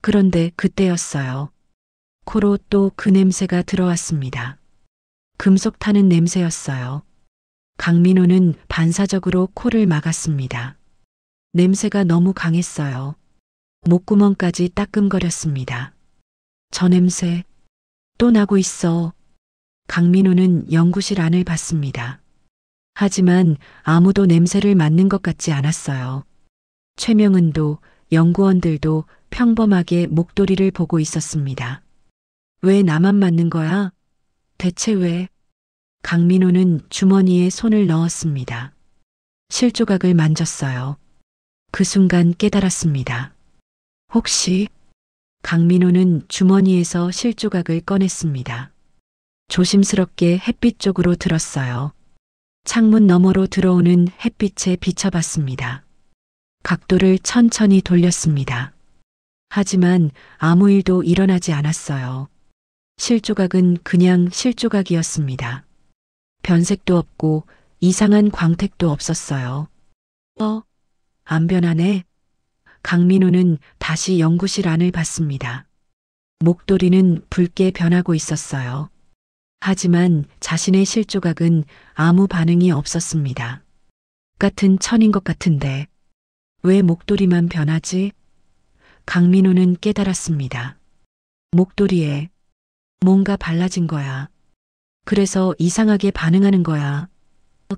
그런데 그때였어요. 코로 또 그 냄새가 들어왔습니다. 금속 타는 냄새였어요. 강민호는 반사적으로 코를 막았습니다. 냄새가 너무 강했어요. 목구멍까지 따끔거렸습니다. 저 냄새 또 나고 있어. 강민호는 연구실 안을 봤습니다. 하지만 아무도 냄새를 맡는 것 같지 않았어요. 최명은도 연구원들도 평범하게 목도리를 보고 있었습니다. 왜 나만 맡는 거야? 대체 왜? 강민호는 주머니에 손을 넣었습니다. 실조각을 만졌어요. 그 순간 깨달았습니다. 혹시? 강민호는 주머니에서 실조각을 꺼냈습니다. 조심스럽게 햇빛 쪽으로 들었어요. 창문 너머로 들어오는 햇빛에 비춰봤습니다. 각도를 천천히 돌렸습니다. 하지만 아무 일도 일어나지 않았어요. 실조각은 그냥 실조각이었습니다. 변색도 없고 이상한 광택도 없었어요. 안 변하네. 강민호는 다시 연구실 안을 봤습니다. 목도리는 붉게 변하고 있었어요. 하지만 자신의 실조각은 아무 반응이 없었습니다. 같은 천인 것 같은데 왜 목도리만 변하지? 강민호는 깨달았습니다. 목도리에 뭔가 발라진 거야. 그래서 이상하게 반응하는 거야.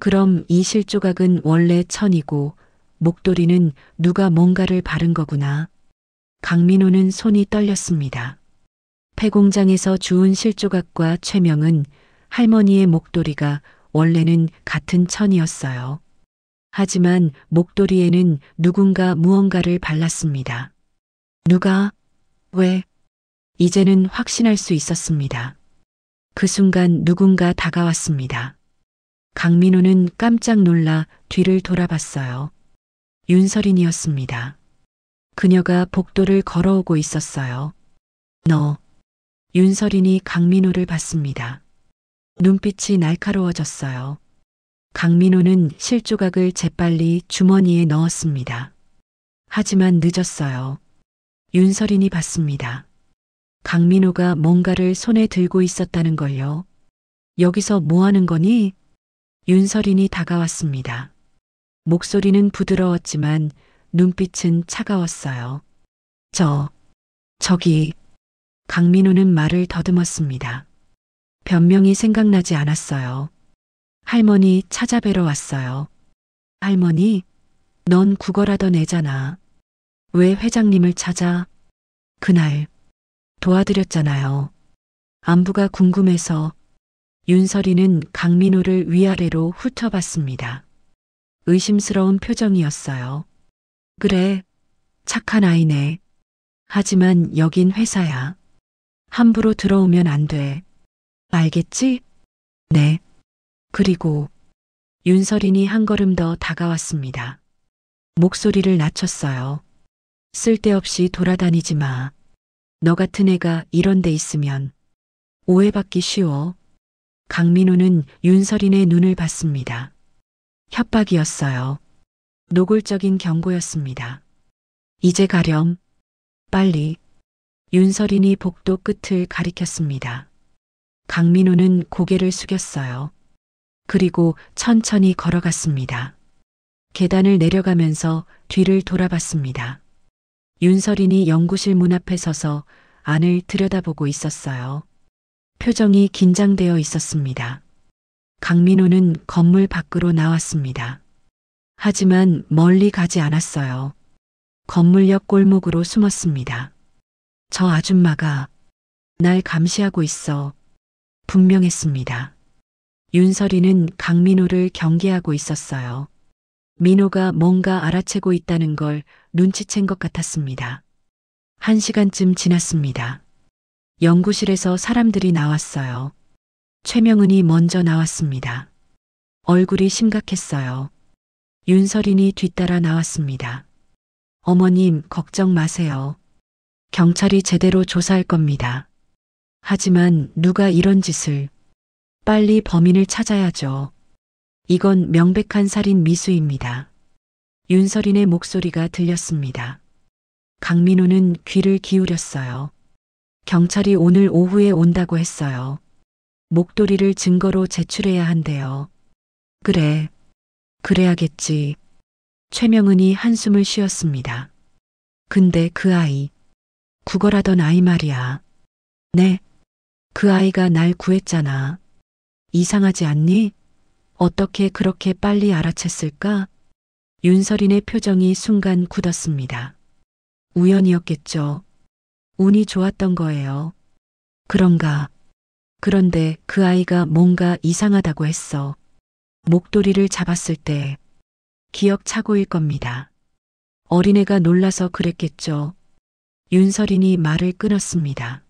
그럼 이 실조각은 원래 천이고 목도리는 누가 뭔가를 바른 거구나. 강민호는 손이 떨렸습니다. 폐공장에서 주운 실조각과 최명은 할머니의 목도리가 원래는 같은 천이었어요. 하지만 목도리에는 누군가 무언가를 발랐습니다. 누가? 왜? 이제는 확신할 수 있었습니다. 그 순간 누군가 다가왔습니다. 강민호는 깜짝 놀라 뒤를 돌아봤어요. 윤설인이었습니다. 그녀가 복도를 걸어오고 있었어요. 너. 윤설인이 강민호를 봤습니다. 눈빛이 날카로워졌어요. 강민호는 실조각을 재빨리 주머니에 넣었습니다. 하지만 늦었어요. 윤설인이 봤습니다. 강민호가 뭔가를 손에 들고 있었다는 걸요. 여기서 뭐 하는 거니? 윤설인이 다가왔습니다. 목소리는 부드러웠지만 눈빛은 차가웠어요. 저기. 강민호는 말을 더듬었습니다. 변명이 생각나지 않았어요. 할머니 찾아뵈러 왔어요. 할머니? 넌 구걸하던 애잖아. 왜 회장님을 찾아? 그날 도와드렸잖아요. 안부가 궁금해서. 윤설이는 강민호를 위아래로 훑어봤습니다. 의심스러운 표정이었어요. 그래, 착한 아이네. 하지만 여긴 회사야. 함부로 들어오면 안 돼. 알겠지? 네. 그리고 윤설인이 한 걸음 더 다가왔습니다. 목소리를 낮췄어요. 쓸데없이 돌아다니지 마. 너 같은 애가 이런 데 있으면 오해받기 쉬워. 강민호는 윤설인의 눈을 봤습니다. 협박이었어요. 노골적인 경고였습니다. 이제 가렴. 빨리. 윤설인이 복도 끝을 가리켰습니다. 강민호는 고개를 숙였어요. 그리고 천천히 걸어갔습니다. 계단을 내려가면서 뒤를 돌아봤습니다. 윤설인이 연구실 문 앞에 서서 안을 들여다보고 있었어요. 표정이 긴장되어 있었습니다. 강민호는 건물 밖으로 나왔습니다. 하지만 멀리 가지 않았어요. 건물 옆 골목으로 숨었습니다. 저 아줌마가 날 감시하고 있어. 분명했습니다. 윤설이는 강민호를 경계하고 있었어요. 민호가 뭔가 알아채고 있다는 걸 눈치챈 것 같았습니다. 1시간쯤 지났습니다. 연구실에서 사람들이 나왔어요. 최명은이 먼저 나왔습니다. 얼굴이 심각했어요. 윤설인이 뒤따라 나왔습니다. 어머님, 걱정 마세요. 경찰이 제대로 조사할 겁니다. 하지만 누가 이런 짓을. 빨리 범인을 찾아야죠. 이건 명백한 살인 미수입니다. 윤설인의 목소리가 들렸습니다. 강민호는 귀를 기울였어요. 경찰이 오늘 오후에 온다고 했어요. 목도리를 증거로 제출해야 한대요. 그래, 그래야겠지. 최명은이 한숨을 쉬었습니다. 근데 그 아이, 구걸하던 아이 말이야. 네, 그 아이가 날 구했잖아. 이상하지 않니? 어떻게 그렇게 빨리 알아챘을까? 윤설인의 표정이 순간 굳었습니다. 우연이었겠죠. 운이 좋았던 거예요. 그런가? 그런데 그 아이가 뭔가 이상하다고 했어. 목도리를 잡았을 때 기억 착오일 겁니다. 어린애가 놀라서 그랬겠죠. 윤설인이 말을 끊었습니다.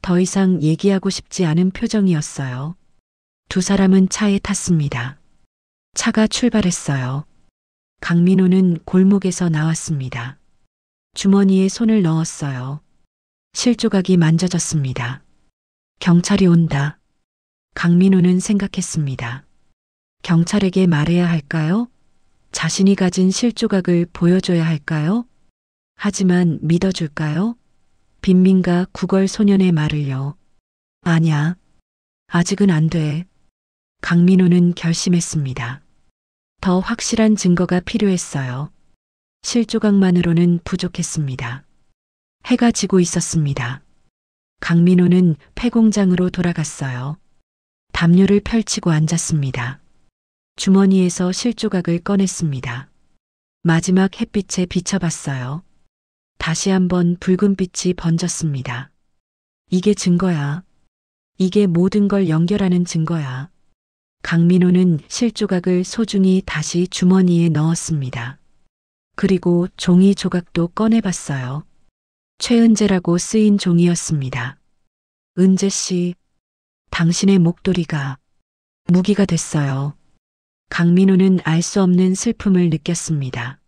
더 이상 얘기하고 싶지 않은 표정이었어요. 두 사람은 차에 탔습니다. 차가 출발했어요. 강민호는 골목에서 나왔습니다. 주머니에 손을 넣었어요. 실조각이 만져졌습니다. 경찰이 온다. 강민호는 생각했습니다. 경찰에게 말해야 할까요? 자신이 가진 실조각을 보여줘야 할까요? 하지만 믿어줄까요? 빈민가 구걸 소년의 말을요. 아냐. 아직은 안 돼. 강민호는 결심했습니다. 더 확실한 증거가 필요했어요. 실조각만으로는 부족했습니다. 해가 지고 있었습니다. 강민호는 폐공장으로 돌아갔어요. 담요를 펼치고 앉았습니다. 주머니에서 실조각을 꺼냈습니다. 마지막 햇빛에 비춰봤어요. 다시 한번 붉은 빛이 번졌습니다. 이게 증거야. 이게 모든 걸 연결하는 증거야. 강민호는 실조각을 소중히 다시 주머니에 넣었습니다. 그리고 종이 조각도 꺼내봤어요. 최은재라고 쓰인 종이였습니다. 은재 씨, 당신의 목도리가 무기가 됐어요. 강민호는 알 수 없는 슬픔을 느꼈습니다.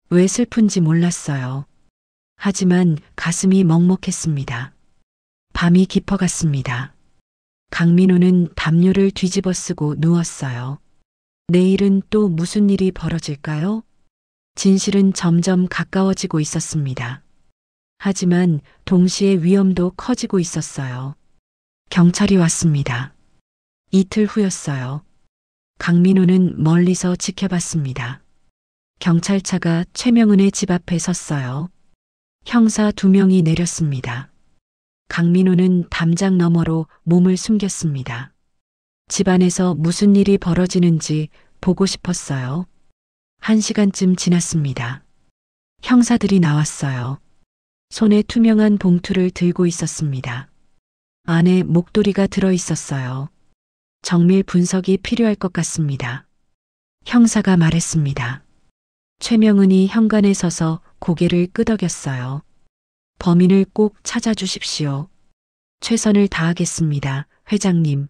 왜 슬픈지 몰랐어요. 하지만 가슴이 먹먹했습니다. 밤이 깊어갔습니다. 강민호는 담요를 뒤집어 쓰고 누웠어요. 내일은 또 무슨 일이 벌어질까요? 진실은 점점 가까워지고 있었습니다. 하지만 동시에 위험도 커지고 있었어요. 경찰이 왔습니다. 이틀 후였어요. 강민호는 멀리서 지켜봤습니다. 경찰차가 최명은의 집 앞에 섰어요. 형사 2명이 내렸습니다. 강민호는 담장 너머로 몸을 숨겼습니다. 집안에서 무슨 일이 벌어지는지 보고 싶었어요. 1시간쯤 지났습니다. 형사들이 나왔어요. 손에 투명한 봉투를 들고 있었습니다. 안에 목도리가 들어 있었어요. 정밀 분석이 필요할 것 같습니다. 형사가 말했습니다. 최명은이 현관에 서서 고개를 끄덕였어요. 범인을 꼭 찾아주십시오. 최선을 다하겠습니다, 회장님.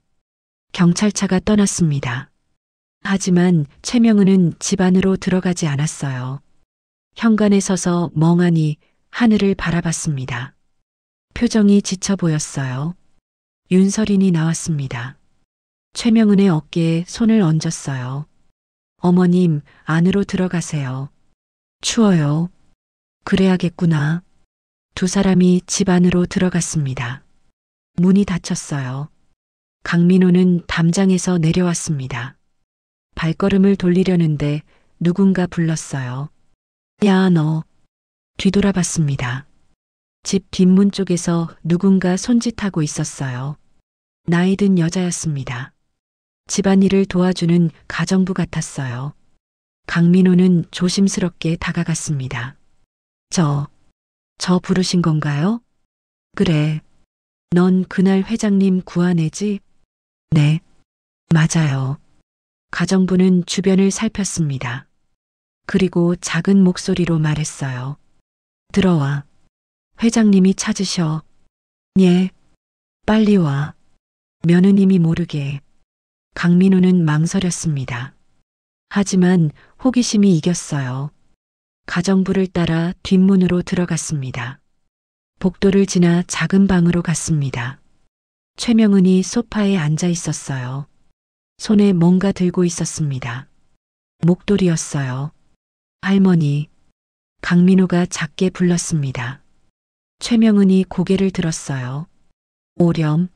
경찰차가 떠났습니다. 하지만 최명은은 집 안으로 들어가지 않았어요. 현관에 서서 멍하니 하늘을 바라봤습니다. 표정이 지쳐 보였어요. 윤설인이 나왔습니다. 최명은의 어깨에 손을 얹었어요. 어머님, 안으로 들어가세요. 추워요. 그래야겠구나. 두 사람이 집 안으로 들어갔습니다. 문이 닫혔어요. 강민호는 담장에서 내려왔습니다. 발걸음을 돌리려는데 누군가 불렀어요. 야, 너. 뒤돌아봤습니다. 집 뒷문 쪽에서 누군가 손짓하고 있었어요. 나이 든 여자였습니다. 집안일을 도와주는 가정부 같았어요. 강민호는 조심스럽게 다가갔습니다. 저 부르신 건가요? 그래. 넌 그날 회장님 구한 애지? 네. 맞아요. 가정부는 주변을 살폈습니다. 그리고 작은 목소리로 말했어요. 들어와. 회장님이 찾으셔. 예. 빨리 와. 며느님이 모르게. 강민호는 망설였습니다. 하지만 호기심이 이겼어요. 가정부를 따라 뒷문으로 들어갔습니다. 복도를 지나 작은 방으로 갔습니다. 최명은이 소파에 앉아 있었어요. 손에 뭔가 들고 있었습니다. 목도리였어요. 할머니. 강민호가 작게 불렀습니다. 최명은이 고개를 들었어요. 오렴.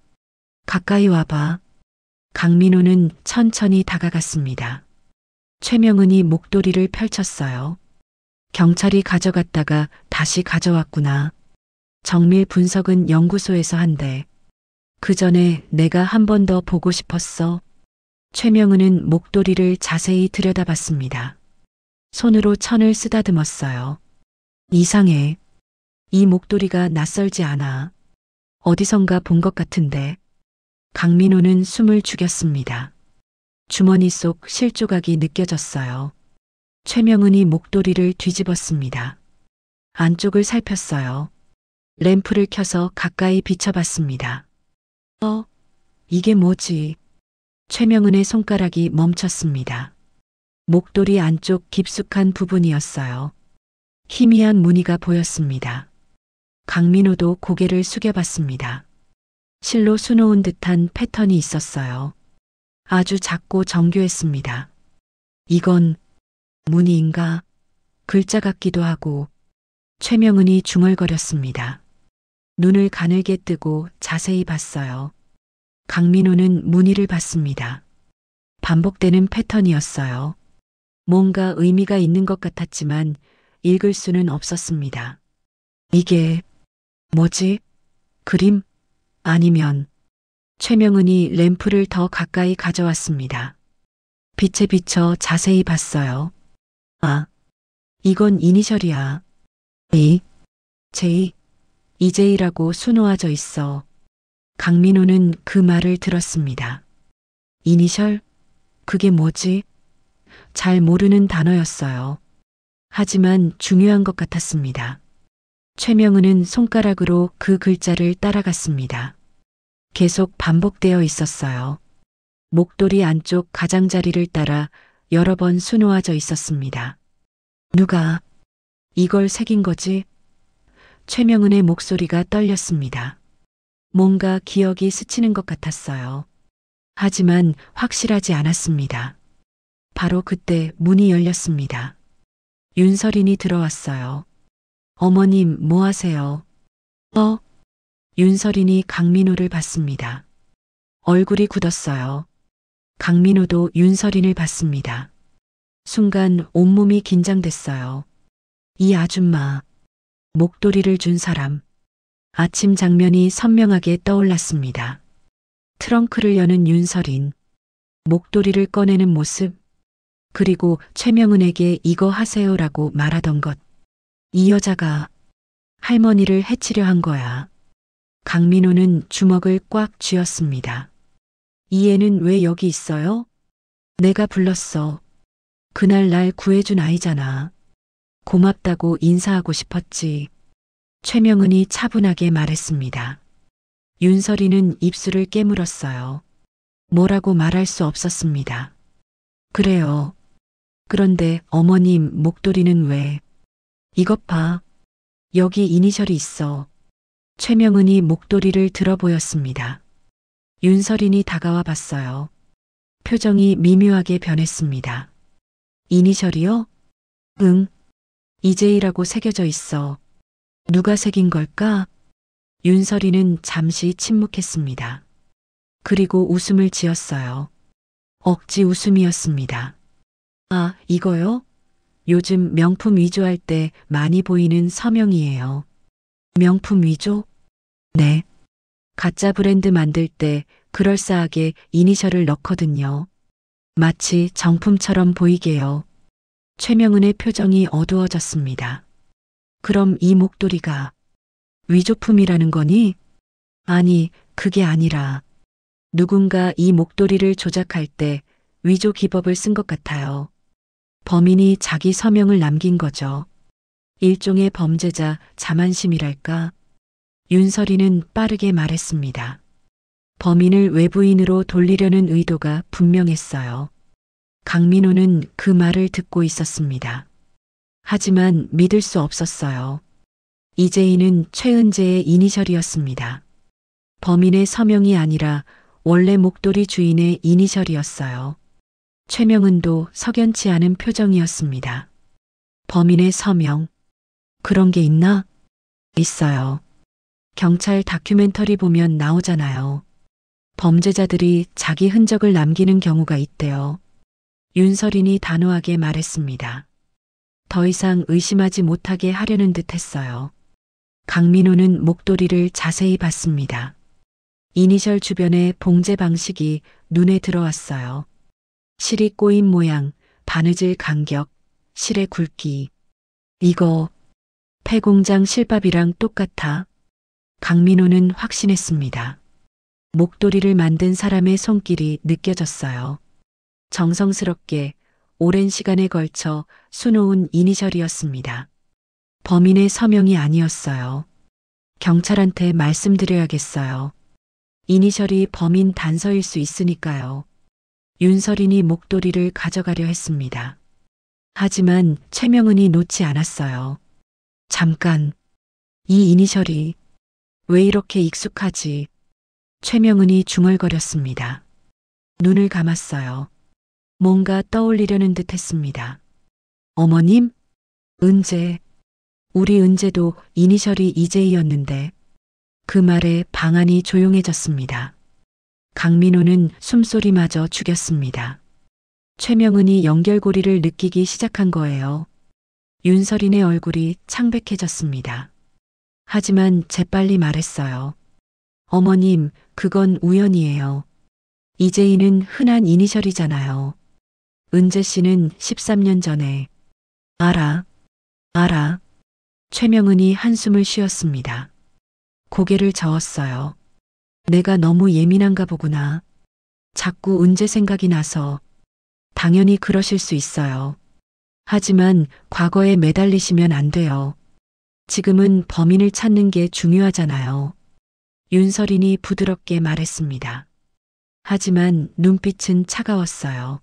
가까이 와봐. 강민호는 천천히 다가갔습니다. 최명은이 목도리를 펼쳤어요. 경찰이 가져갔다가 다시 가져왔구나. 정밀 분석은 연구소에서 한대. 그 전에 내가 한 번 더 보고 싶었어. 최명은은 목도리를 자세히 들여다봤습니다. 손으로 천을 쓰다듬었어요. 이상해. 이 목도리가 낯설지 않아. 어디선가 본 것 같은데. 강민호는 숨을 죽였습니다. 주머니 속 실조각이 느껴졌어요. 최명은이 목도리를 뒤집었습니다. 안쪽을 살폈어요. 램프를 켜서 가까이 비춰봤습니다. 이게 뭐지? 최명은의 손가락이 멈췄습니다. 목도리 안쪽 깊숙한 부분이었어요. 희미한 무늬가 보였습니다. 강민호도 고개를 숙여봤습니다. 실로 수놓은 듯한 패턴이 있었어요. 아주 작고 정교했습니다. 이건 무늬인가? 글자 같기도 하고. 최명은이 중얼거렸습니다. 눈을 가늘게 뜨고 자세히 봤어요. 강민호는 무늬를 봤습니다. 반복되는 패턴이었어요. 뭔가 의미가 있는 것 같았지만 읽을 수는 없었습니다. 이게 뭐지? 그림? 아니면 최명은이 램프를 더 가까이 가져왔습니다. 빛에 비춰 자세히 봤어요. 아, 이건 이니셜이야. A, J, 이제이라고 수놓아져 있어. 강민호는 그 말을 들었습니다. 이니셜? 그게 뭐지? 잘 모르는 단어였어요. 하지만 중요한 것 같았습니다. 최명은은 손가락으로 그 글자를 따라갔습니다. 계속 반복되어 있었어요. 목도리 안쪽 가장자리를 따라 여러 번 수놓아져 있었습니다. 누가 이걸 새긴 거지? 최명은의 목소리가 떨렸습니다. 뭔가 기억이 스치는 것 같았어요. 하지만 확실하지 않았습니다. 바로 그때 문이 열렸습니다. 윤설인이 들어왔어요. 어머님, 뭐 하세요? 윤설인이 강민호를 봤습니다. 얼굴이 굳었어요. 강민호도 윤설인을 봤습니다. 순간 온몸이 긴장됐어요. 이 아줌마, 목도리를 준 사람. 아침 장면이 선명하게 떠올랐습니다. 트렁크를 여는 윤설인, 목도리를 꺼내는 모습, 그리고 최명은에게 이거 하세요라고 말하던 것. 이 여자가 할머니를 해치려 한 거야. 강민호는 주먹을 꽉 쥐었습니다. 이 애는 왜 여기 있어요? 내가 불렀어. 그날 날 구해준 아이잖아. 고맙다고 인사하고 싶었지. 최명은이 차분하게 말했습니다. 윤설이는 입술을 깨물었어요. 뭐라고 말할 수 없었습니다. 그래요. 그런데 어머님 목도리는 왜? 이것 봐. 여기 이니셜이 있어. 최명은이 목도리를 들어 보였습니다. 윤설인이 다가와 봤어요. 표정이 미묘하게 변했습니다. 이니셜이요? 응. 이제이라고 새겨져 있어. 누가 새긴 걸까? 윤설이는 잠시 침묵했습니다. 그리고 웃음을 지었어요. 억지 웃음이었습니다. 아, 이거요? 요즘 명품 위조할 때 많이 보이는 서명이에요. 명품 위조? 네. 가짜 브랜드 만들 때 그럴싸하게 이니셜을 넣거든요. 마치 정품처럼 보이게요. 최명은의 표정이 어두워졌습니다. 그럼 이 목도리가 위조품이라는 거니? 아니, 그게 아니라 누군가 이 목도리를 조작할 때 위조 기법을 쓴 것 같아요. 범인이 자기 서명을 남긴 거죠. 일종의 범죄자 자만심이랄까? 윤설이는 빠르게 말했습니다. 범인을 외부인으로 돌리려는 의도가 분명했어요. 강민호는 그 말을 듣고 있었습니다. 하지만 믿을 수 없었어요. 이제이는 최은재의 이니셜이었습니다. 범인의 서명이 아니라 원래 목도리 주인의 이니셜이었어요. 최명은도 석연치 않은 표정이었습니다. 범인의 서명. 그런 게 있나? 있어요. 경찰 다큐멘터리 보면 나오잖아요. 범죄자들이 자기 흔적을 남기는 경우가 있대요. 윤설인이 단호하게 말했습니다. 더 이상 의심하지 못하게 하려는 듯 했어요. 강민호는 목도리를 자세히 봤습니다. 이니셜 주변의 봉제 방식이 눈에 들어왔어요. 실이 꼬인 모양, 바느질 간격, 실의 굵기. 이거 폐공장 실밥이랑 똑같아. 강민호는 확신했습니다. 목도리를 만든 사람의 손길이 느껴졌어요. 정성스럽게 오랜 시간에 걸쳐 수놓은 이니셜이었습니다. 범인의 서명이 아니었어요. 경찰한테 말씀드려야겠어요. 이니셜이 범인 단서일 수 있으니까요. 윤설인이 목도리를 가져가려 했습니다. 하지만 최명은이 놓지 않았어요. 잠깐, 이 이니셜이 왜 이렇게 익숙하지? 최명은이 중얼거렸습니다. 눈을 감았어요. 뭔가 떠올리려는 듯 했습니다. 어머님? 은재. 우리 은재도 이니셜이 이재희였는데 그 말에 방 안이 조용해졌습니다. 강민호는 숨소리마저 죽였습니다. 최명은이 연결고리를 느끼기 시작한 거예요. 윤설인의 얼굴이 창백해졌습니다. 하지만 재빨리 말했어요. 어머님, 그건 우연이에요. 이재희는 흔한 이니셜이잖아요. 은재 씨는 13년 전에. 알아. 최명은이 한숨을 쉬었습니다. 고개를 저었어요. 내가 너무 예민한가 보구나. 자꾸 은재 생각이 나서. 당연히 그러실 수 있어요. 하지만 과거에 매달리시면 안 돼요. 지금은 범인을 찾는 게 중요하잖아요. 윤설인이 부드럽게 말했습니다. 하지만 눈빛은 차가웠어요.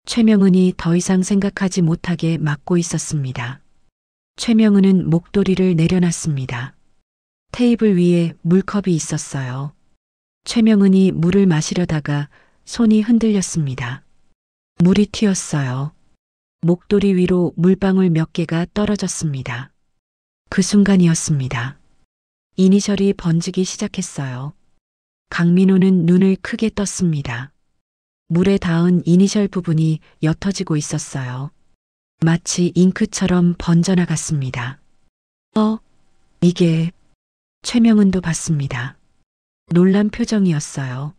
최명은이 더 이상 생각하지 못하게 막고 있었습니다. 최명은은 목도리를 내려놨습니다. 테이블 위에 물컵이 있었어요. 최명은이 물을 마시려다가 손이 흔들렸습니다. 물이 튀었어요. 목도리 위로 물방울 몇 개가 떨어졌습니다. 그 순간이었습니다. 이니셜이 번지기 시작했어요. 강민호는 눈을 크게 떴습니다. 물에 닿은 이니셜 부분이 옅어지고 있었어요. 마치 잉크처럼 번져나갔습니다. 이게 최명은도 봤습니다. 놀란 표정이었어요.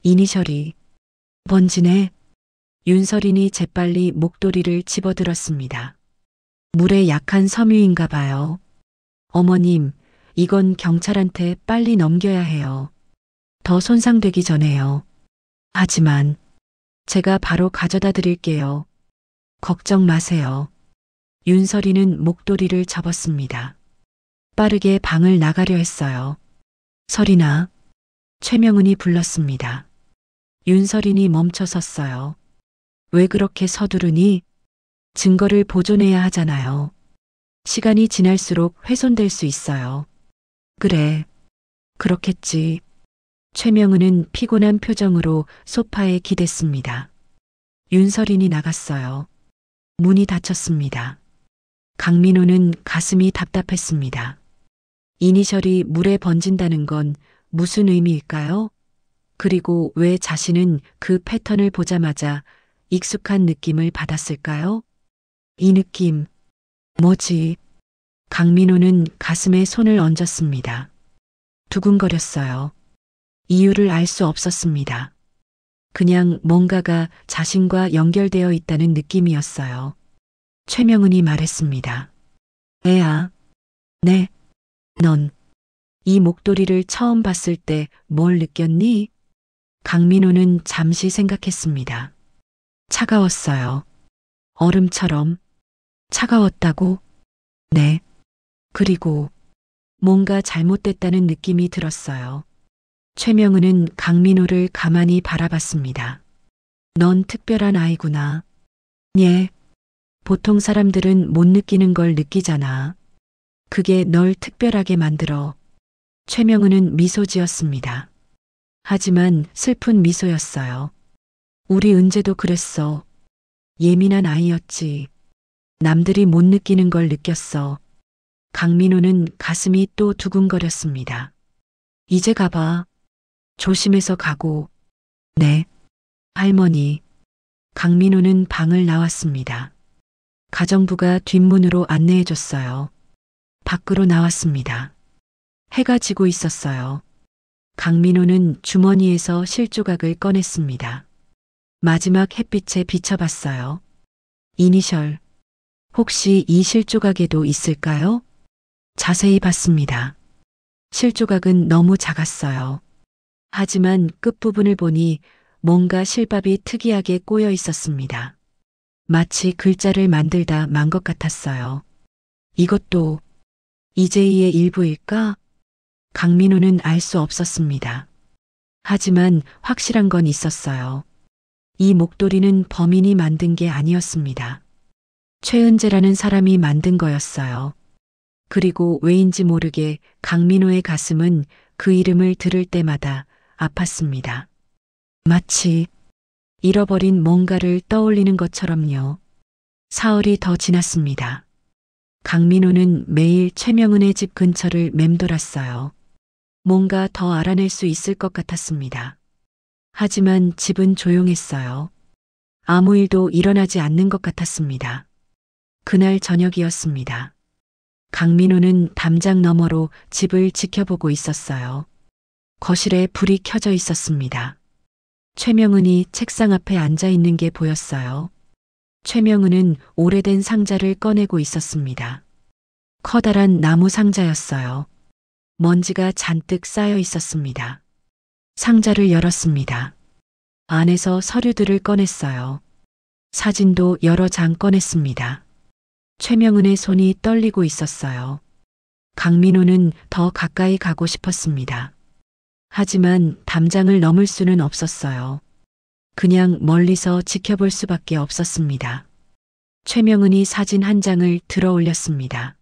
이니셜이 번지네. 윤설인이 재빨리 목도리를 집어들었습니다. 물에 약한 섬유인가 봐요. 어머님, 이건 경찰한테 빨리 넘겨야 해요. 더 손상되기 전에요. 하지만 제가 바로 가져다 드릴게요. 걱정 마세요. 윤설이는 목도리를 접었습니다. 빠르게 방을 나가려 했어요. 설인아. 최명은이 불렀습니다. 윤설인이 멈춰 섰어요. 왜 그렇게 서두르니? 증거를 보존해야 하잖아요. 시간이 지날수록 훼손될 수 있어요. 그래, 그렇겠지. 최명은은 피곤한 표정으로 소파에 기댔습니다. 윤설인이 나갔어요. 문이 닫혔습니다. 강민호는 가슴이 답답했습니다. 이니셜이 물에 번진다는 건 무슨 의미일까요? 그리고 왜 자신은 그 패턴을 보자마자 익숙한 느낌을 받았을까요? 이 느낌, 뭐지? 강민호는 가슴에 손을 얹었습니다. 두근거렸어요. 이유를 알 수 없었습니다. 그냥 뭔가가 자신과 연결되어 있다는 느낌이었어요. 최명은이 말했습니다. 애야. 네. 넌 이 목도리를 처음 봤을 때 뭘 느꼈니? 강민호는 잠시 생각했습니다. 차가웠어요. 얼음처럼. 차가웠다고? 네. 그리고 뭔가 잘못됐다는 느낌이 들었어요. 최명은은 강민호를 가만히 바라봤습니다. 넌 특별한 아이구나. 예. 보통 사람들은 못 느끼는 걸 느끼잖아. 그게 널 특별하게 만들어. 최명은은 미소 지었습니다. 하지만 슬픈 미소였어요. 우리 은재도 그랬어. 예민한 아이였지. 남들이 못 느끼는 걸 느꼈어. 강민호는 가슴이 또 두근거렸습니다. 이제 가봐. 조심해서 가고. 네. 할머니. 강민호는 방을 나왔습니다. 가정부가 뒷문으로 안내해줬어요. 밖으로 나왔습니다. 해가 지고 있었어요. 강민호는 주머니에서 실조각을 꺼냈습니다. 마지막 햇빛에 비춰봤어요. 이니셜. 혹시 이 실조각에도 있을까요? 자세히 봤습니다. 실조각은 너무 작았어요. 하지만 끝부분을 보니 뭔가 실밥이 특이하게 꼬여 있었습니다. 마치 글자를 만들다 만 것 같았어요. 이것도 이재희의 일부일까? 강민호는 알 수 없었습니다. 하지만 확실한 건 있었어요. 이 목도리는 범인이 만든 게 아니었습니다. 최은재라는 사람이 만든 거였어요. 그리고 왜인지 모르게 강민호의 가슴은 그 이름을 들을 때마다 아팠습니다. 마치 잃어버린 뭔가를 떠올리는 것처럼요. 사흘이 더 지났습니다. 강민호는 매일 최명은의 집 근처를 맴돌았어요. 뭔가 더 알아낼 수 있을 것 같았습니다. 하지만 집은 조용했어요. 아무 일도 일어나지 않는 것 같았습니다. 그날 저녁이었습니다. 강민호는 담장 너머로 집을 지켜보고 있었어요. 거실에 불이 켜져 있었습니다. 최명은이 책상 앞에 앉아 있는 게 보였어요. 최명은은 오래된 상자를 꺼내고 있었습니다. 커다란 나무 상자였어요. 먼지가 잔뜩 쌓여 있었습니다. 상자를 열었습니다. 안에서 서류들을 꺼냈어요. 사진도 여러 장 꺼냈습니다. 최명은의 손이 떨리고 있었어요. 강민호는 더 가까이 가고 싶었습니다. 하지만 담장을 넘을 수는 없었어요. 그냥 멀리서 지켜볼 수밖에 없었습니다. 최명은이 사진 한 장을 들어 올렸습니다.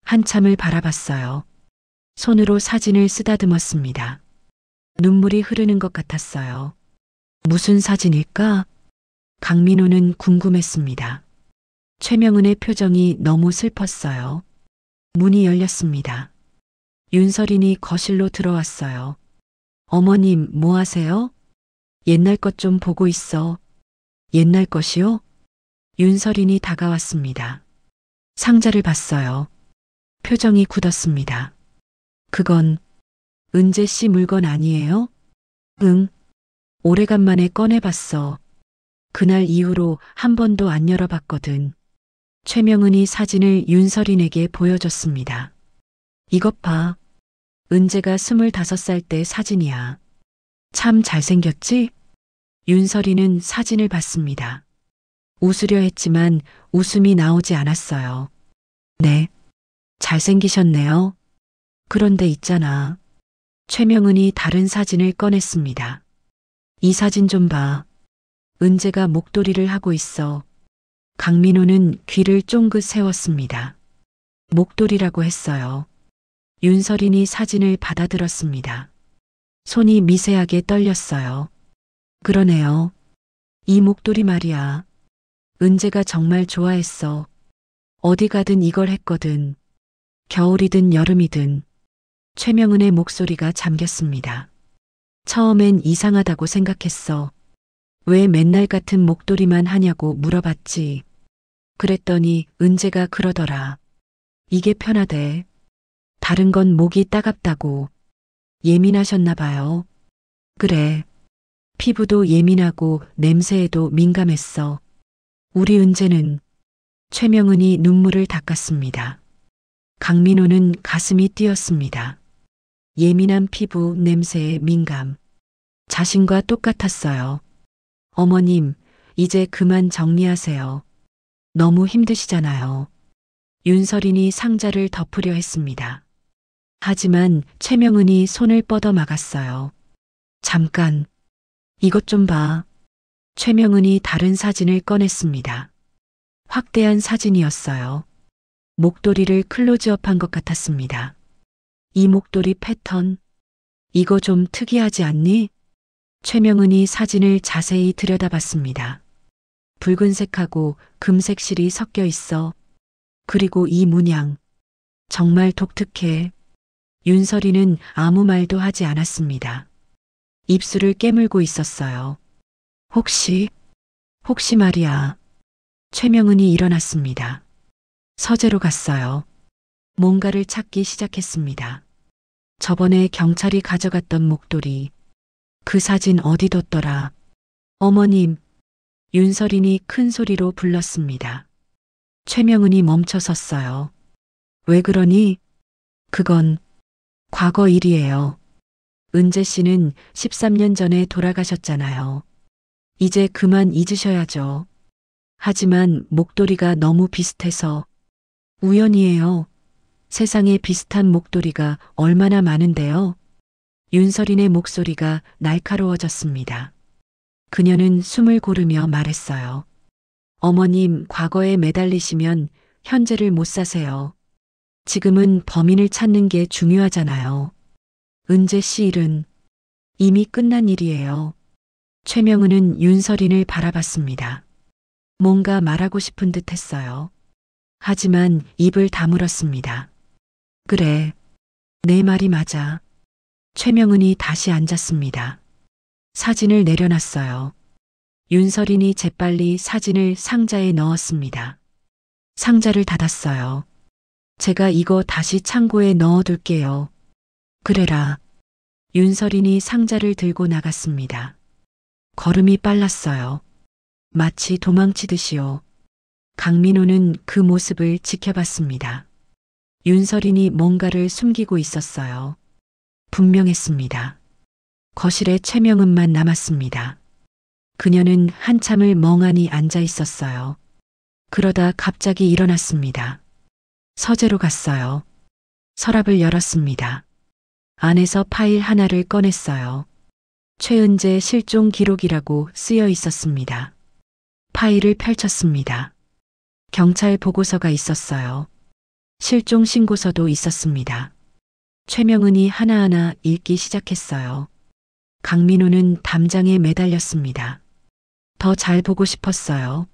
한참을 바라봤어요. 손으로 사진을 쓰다듬었습니다. 눈물이 흐르는 것 같았어요. 무슨 사진일까? 강민호는 궁금했습니다. 최명은의 표정이 너무 슬펐어요. 문이 열렸습니다. 윤설인이 거실로 들어왔어요. 어머님, 뭐 하세요? 옛날 것 좀 보고 있어. 옛날 것이요? 윤설인이 다가왔습니다. 상자를 봤어요. 표정이 굳었습니다. 그건 은재 씨 물건 아니에요? 응. 오래간만에 꺼내봤어. 그날 이후로 한 번도 안 열어봤거든. 최명은이 사진을 윤설인에게 보여줬습니다. 이것 봐. 은재가 25살 때 사진이야. 참 잘생겼지? 윤설이는 사진을 봤습니다. 웃으려 했지만 웃음이 나오지 않았어요. 네, 잘생기셨네요. 그런데 있잖아. 최명은이 다른 사진을 꺼냈습니다. 이 사진 좀 봐. 은재가 목도리를 하고 있어. 강민호는 귀를 쫑긋 세웠습니다. 목도리라고 했어요. 윤설인이 사진을 받아들었습니다. 손이 미세하게 떨렸어요. 그러네요. 이 목도리 말이야. 은재가 정말 좋아했어. 어디 가든 이걸 했거든. 겨울이든 여름이든. 최명은의 목소리가 잠겼습니다. 처음엔 이상하다고 생각했어. 왜 맨날 같은 목도리만 하냐고 물어봤지. 그랬더니 은재가 그러더라. 이게 편하대. 다른 건 목이 따갑다고. 예민하셨나 봐요. 그래. 피부도 예민하고 냄새에도 민감했어. 우리 은재는. 최명은이 눈물을 닦았습니다. 강민호는 가슴이 뛰었습니다. 예민한 피부 냄새에 민감. 자신과 똑같았어요. 어머님, 이제 그만 정리하세요. 너무 힘드시잖아요. 윤설인이 상자를 덮으려 했습니다. 하지만 최명은이 손을 뻗어 막았어요. 잠깐, 이것 좀 봐. 최명은이 다른 사진을 꺼냈습니다. 확대한 사진이었어요. 목도리를 클로즈업한 것 같았습니다. 이 목도리 패턴, 이거 좀 특이하지 않니? 최명은이 사진을 자세히 들여다봤습니다. 붉은색하고 금색 실이 섞여 있어. 그리고 이 문양, 정말 독특해. 윤설이는 아무 말도 하지 않았습니다. 입술을 깨물고 있었어요. 혹시 말이야. 최명은이 일어났습니다. 서재로 갔어요. 뭔가를 찾기 시작했습니다. 저번에 경찰이 가져갔던 목도리. 그 사진 어디 뒀더라? 어머님, 윤서린이 큰 소리로 불렀습니다. 최명은이 멈춰 섰어요. 왜 그러니? 그건 과거 일이에요. 은재 씨는 13년 전에 돌아가셨잖아요. 이제 그만 잊으셔야죠. 하지만 목도리가 너무 비슷해서 우연이에요. 세상에 비슷한 목도리가 얼마나 많은데요. 윤서린의 목소리가 날카로워졌습니다. 그녀는 숨을 고르며 말했어요. 어머님, 과거에 매달리시면 현재를 못 사세요. 지금은 범인을 찾는 게 중요하잖아요. 은재 씨 일은 이미 끝난 일이에요. 최명은은 윤서린을 바라봤습니다. 뭔가 말하고 싶은 듯 했어요. 하지만 입을 다물었습니다. 그래, 내 말이 맞아. 최명은이 다시 앉았습니다. 사진을 내려놨어요. 윤서린이 재빨리 사진을 상자에 넣었습니다. 상자를 닫았어요. 제가 이거 다시 창고에 넣어둘게요. 그래라. 윤서린이 상자를 들고 나갔습니다. 걸음이 빨랐어요. 마치 도망치듯이요. 강민호는 그 모습을 지켜봤습니다. 윤서린이 뭔가를 숨기고 있었어요. 분명했습니다. 거실에 최명은만 남았습니다. 그녀는 한참을 멍하니 앉아 있었어요. 그러다 갑자기 일어났습니다. 서재로 갔어요. 서랍을 열었습니다. 안에서 파일 하나를 꺼냈어요. 최은재 실종 기록이라고 쓰여 있었습니다. 파일을 펼쳤습니다. 경찰 보고서가 있었어요. 실종 신고서도 있었습니다. 최명은이 하나하나 읽기 시작했어요. 강민호는 담장에 매달렸습니다. 더 잘 보고 싶었어요.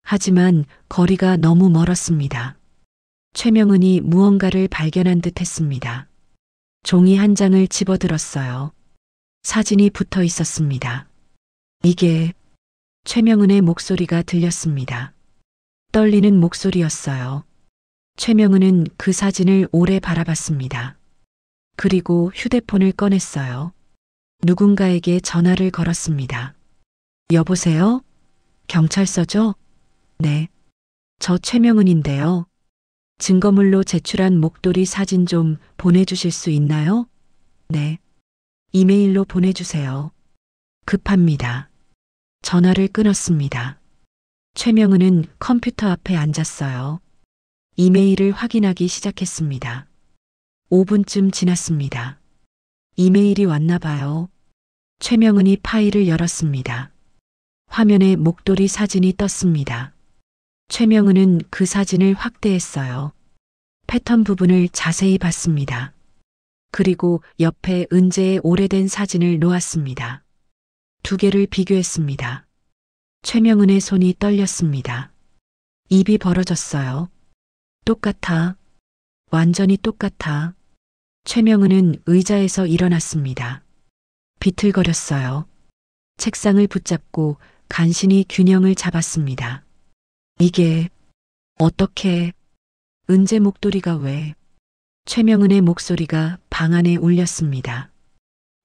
하지만 거리가 너무 멀었습니다. 최명은이 무언가를 발견한 듯 했습니다. 종이 한 장을 집어들었어요. 사진이 붙어 있었습니다. 이게 최명은의 목소리가 들렸습니다. 떨리는 목소리였어요. 최명은은 그 사진을 오래 바라봤습니다. 그리고 휴대폰을 꺼냈어요. 누군가에게 전화를 걸었습니다. 여보세요? 경찰서죠? 네. 저 최명은인데요. 증거물로 제출한 목도리 사진 좀 보내주실 수 있나요? 네. 이메일로 보내주세요. 급합니다. 전화를 끊었습니다. 최명은은 컴퓨터 앞에 앉았어요. 이메일을 확인하기 시작했습니다. 5분쯤 지났습니다. 이메일이 왔나 봐요. 최명은이 파일을 열었습니다. 화면에 목도리 사진이 떴습니다. 최명은은 그 사진을 확대했어요. 패턴 부분을 자세히 봤습니다. 그리고 옆에 은재의 오래된 사진을 놓았습니다. 두 개를 비교했습니다. 최명은의 손이 떨렸습니다. 입이 벌어졌어요. 똑같아. 완전히 똑같아. 최명은은 의자에서 일어났습니다. 비틀거렸어요. 책상을 붙잡고 간신히 균형을 잡았습니다. 이게 어떻게 은재 목도리가 왜? 최명은의 목소리가 방 안에 울렸습니다.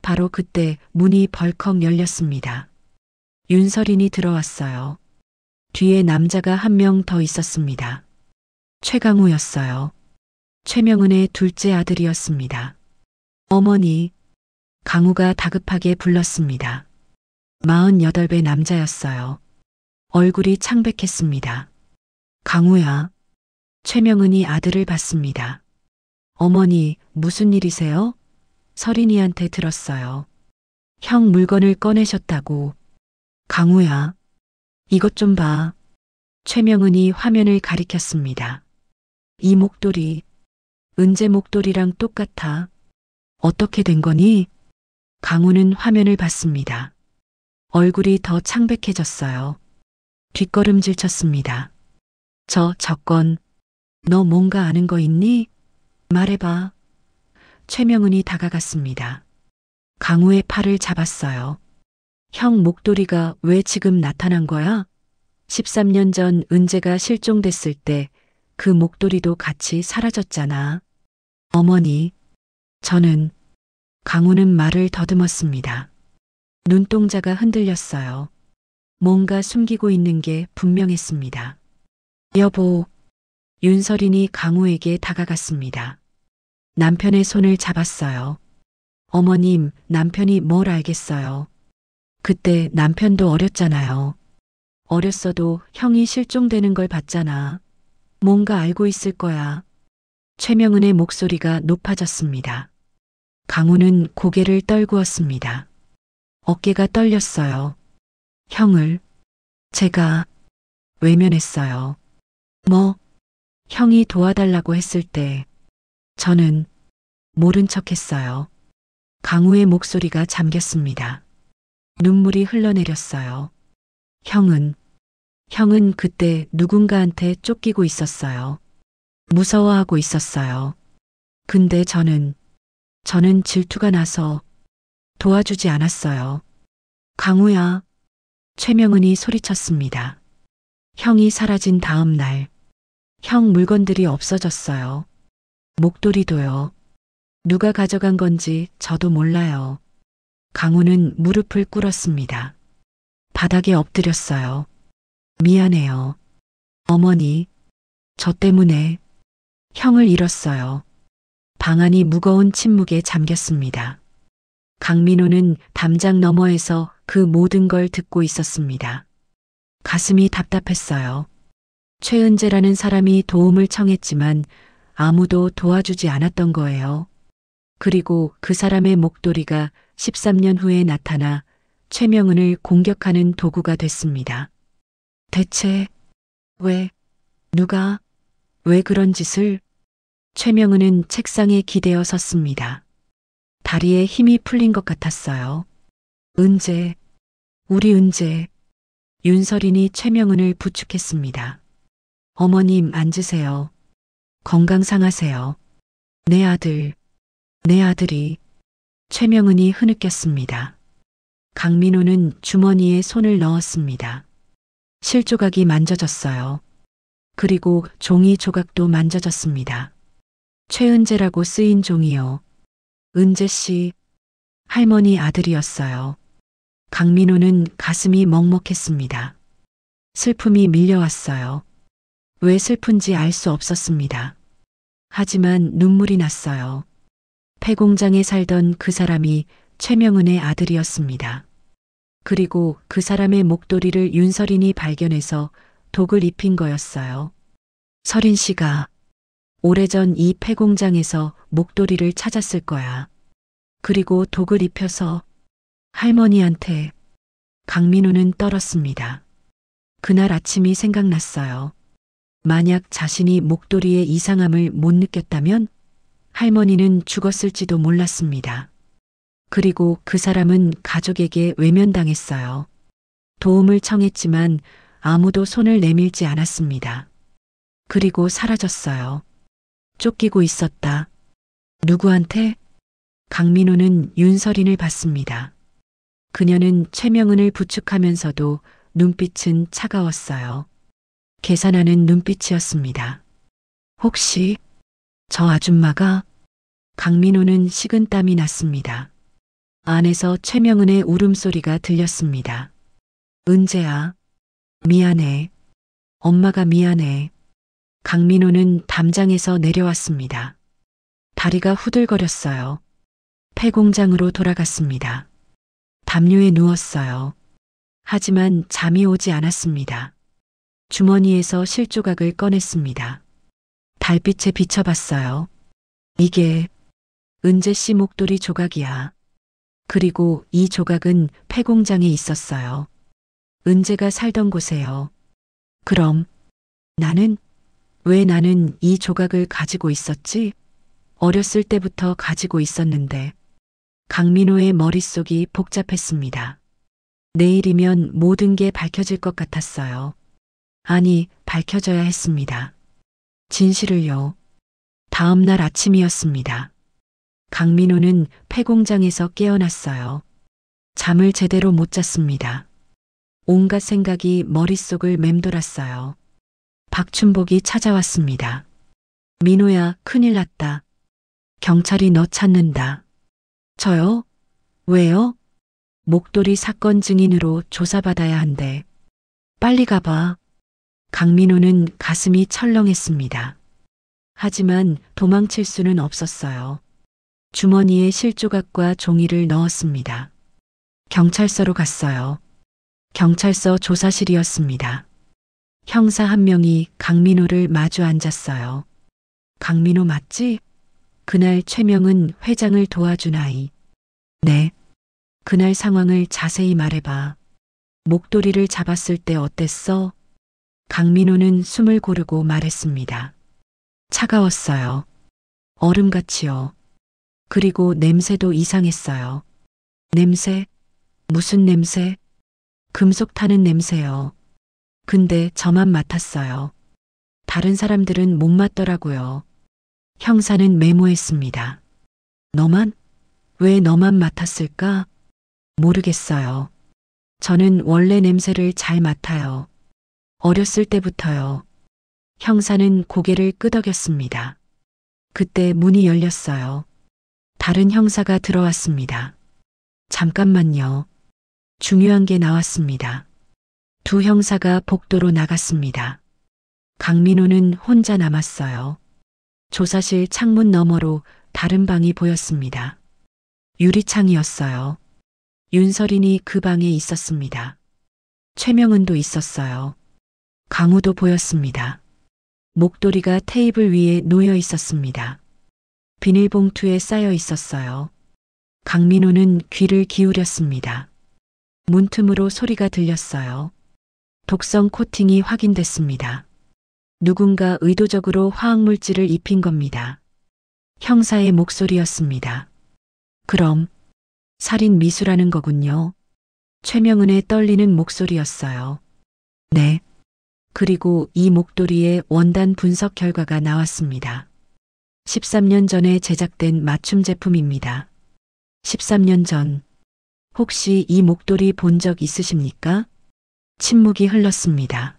바로 그때 문이 벌컥 열렸습니다. 윤서린이 들어왔어요. 뒤에 남자가 한 명 더 있었습니다. 최강우였어요. 최명은의 둘째 아들이었습니다. 어머니, 강우가 다급하게 불렀습니다. 48배 남자였어요. 얼굴이 창백했습니다. 강우야. 최명은이 아들을 봤습니다. 어머니, 무슨 일이세요? 서린이한테 들었어요. 형 물건을 꺼내셨다고. 강우야. 이것 좀 봐. 최명은이 화면을 가리켰습니다. 이 목도리, 은재 목도리랑 똑같아. 어떻게 된 거니? 강우는 화면을 봤습니다. 얼굴이 더 창백해졌어요. 뒷걸음질 쳤습니다. 저건, 너 뭔가 아는 거 있니? 말해봐. 최명은이 다가갔습니다. 강우의 팔을 잡았어요. 형 목도리가 왜 지금 나타난 거야? 13년 전 은재가 실종됐을 때 그 목도리도 같이 사라졌잖아. 어머니, 강우는 말을 더듬었습니다. 눈동자가 흔들렸어요. 뭔가 숨기고 있는 게 분명했습니다. 여보, 윤설인이 강우에게 다가갔습니다. 남편의 손을 잡았어요. 어머님, 남편이 뭘 알겠어요. 그때 남편도 어렸잖아요. 어렸어도 형이 실종되는 걸 봤잖아. 뭔가 알고 있을 거야. 최명은의 목소리가 높아졌습니다. 강우는 고개를 떨구었습니다. 어깨가 떨렸어요. 형을 제가 외면했어요. 뭐, 형이 도와달라고 했을 때 저는 모른 척했어요. 강우의 목소리가 잠겼습니다. 눈물이 흘러내렸어요. 형은 그때 누군가한테 쫓기고 있었어요. 무서워하고 있었어요. 근데 저는 질투가 나서 도와주지 않았어요. 강우야, 최명은이 소리쳤습니다. 형이 사라진 다음 날, 형 물건들이 없어졌어요. 목도리도요. 누가 가져간 건지 저도 몰라요. 강우는 무릎을 꿇었습니다. 바닥에 엎드렸어요. 미안해요. 어머니, 저 때문에 형을 잃었어요. 방 안이 무거운 침묵에 잠겼습니다. 강민호는 담장 너머에서 그 모든 걸 듣고 있었습니다. 가슴이 답답했어요. 최은재라는 사람이 도움을 청했지만 아무도 도와주지 않았던 거예요. 그리고 그 사람의 목도리가 13년 후에 나타나 최명은을 공격하는 도구가 됐습니다. 대체 누가 왜 그런 짓을? 최명은은 책상에 기대어 섰습니다. 다리에 힘이 풀린 것 같았어요. 은재, 우리 은재. 윤설인이 최명은을 부축했습니다. 어머님 앉으세요. 건강 상하세요. 내 아들이. 최명은이 흐느꼈습니다. 강민호는 주머니에 손을 넣었습니다. 실조각이 만져졌어요. 그리고 종이 조각도 만져졌습니다. 최은재라고 쓰인 종이요. 은재 씨, 할머니 아들이었어요. 강민호는 가슴이 먹먹했습니다. 슬픔이 밀려왔어요. 왜 슬픈지 알 수 없었습니다. 하지만 눈물이 났어요. 폐공장에 살던 그 사람이 최명은의 아들이었습니다. 그리고 그 사람의 목도리를 윤설인이 발견해서 독을 입힌 거였어요. 설인 씨가 오래전 이 폐공장에서 목도리를 찾았을 거야. 그리고 독을 입혀서 할머니한테. 강민호는 떨었습니다. 그날 아침이 생각났어요. 만약 자신이 목도리의 이상함을 못 느꼈다면 할머니는 죽었을지도 몰랐습니다. 그리고 그 사람은 가족에게 외면당했어요. 도움을 청했지만 아무도 손을 내밀지 않았습니다. 그리고 사라졌어요. 쫓기고 있었다. 누구한테? 강민호는 윤설인을 봤습니다. 그녀는 최명은을 부축하면서도 눈빛은 차가웠어요. 계산하는 눈빛이었습니다. 혹시 저 아줌마가? 강민호는 식은땀이 났습니다. 안에서 최명은의 울음소리가 들렸습니다. 은재야, 미안해. 엄마가 미안해. 강민호는 담장에서 내려왔습니다. 다리가 후들거렸어요. 폐공장으로 돌아갔습니다. 담요에 누웠어요. 하지만 잠이 오지 않았습니다. 주머니에서 실조각을 꺼냈습니다. 달빛에 비춰봤어요. 이게 은재 씨 목도리 조각이야. 그리고 이 조각은 폐공장에 있었어요. 은재가 살던 곳에요. 그럼 왜 나는 이 조각을 가지고 있었지? 어렸을 때부터 가지고 있었는데. 강민호의 머릿속이 복잡했습니다. 내일이면 모든 게 밝혀질 것 같았어요. 아니, 밝혀져야 했습니다. 진실을요. 다음 날 아침이었습니다. 강민호는 폐공장에서 깨어났어요. 잠을 제대로 못 잤습니다. 온갖 생각이 머릿속을 맴돌았어요. 박춘복이 찾아왔습니다. 민호야, 큰일 났다. 경찰이 너 찾는다. 저요? 왜요? 목도리 사건 증인으로 조사받아야 한대. 빨리 가봐. 강민호는 가슴이 철렁했습니다. 하지만 도망칠 수는 없었어요. 주머니에 실조각과 종이를 넣었습니다. 경찰서로 갔어요. 경찰서 조사실이었습니다. 형사 한 명이 강민호를 마주 앉았어요. 강민호 맞지? 그날 최명은 회장을 도와준 아이. 네. 그날 상황을 자세히 말해봐. 목도리를 잡았을 때 어땠어? 강민호는 숨을 고르고 말했습니다. 차가웠어요. 얼음같이요. 그리고 냄새도 이상했어요. 냄새? 무슨 냄새? 금속 타는 냄새요. 근데 저만 맡았어요. 다른 사람들은 못 맡더라고요. 형사는 메모했습니다. 너만? 왜 너만 맡았을까? 모르겠어요. 저는 원래 냄새를 잘 맡아요. 어렸을 때부터요. 형사는 고개를 끄덕였습니다. 그때 문이 열렸어요. 다른 형사가 들어왔습니다. 잠깐만요. 중요한 게 나왔습니다. 두 형사가 복도로 나갔습니다. 강민호는 혼자 남았어요. 조사실 창문 너머로 다른 방이 보였습니다. 유리창이었어요. 윤설인이 그 방에 있었습니다. 최명은도 있었어요. 강우도 보였습니다. 목도리가 테이블 위에 놓여 있었습니다. 비닐봉투에 쌓여 있었어요. 강민호는 귀를 기울였습니다. 문틈으로 소리가 들렸어요. 독성 코팅이 확인됐습니다. 누군가 의도적으로 화학물질을 입힌 겁니다. 형사의 목소리였습니다. 그럼 살인 미수라는 거군요. 최명은의 떨리는 목소리였어요. 네. 그리고 이 목도리의 원단 분석 결과가 나왔습니다. 13년 전에 제작된 맞춤 제품입니다. 13년 전. 혹시 이 목도리 본 적 있으십니까? 침묵이 흘렀습니다.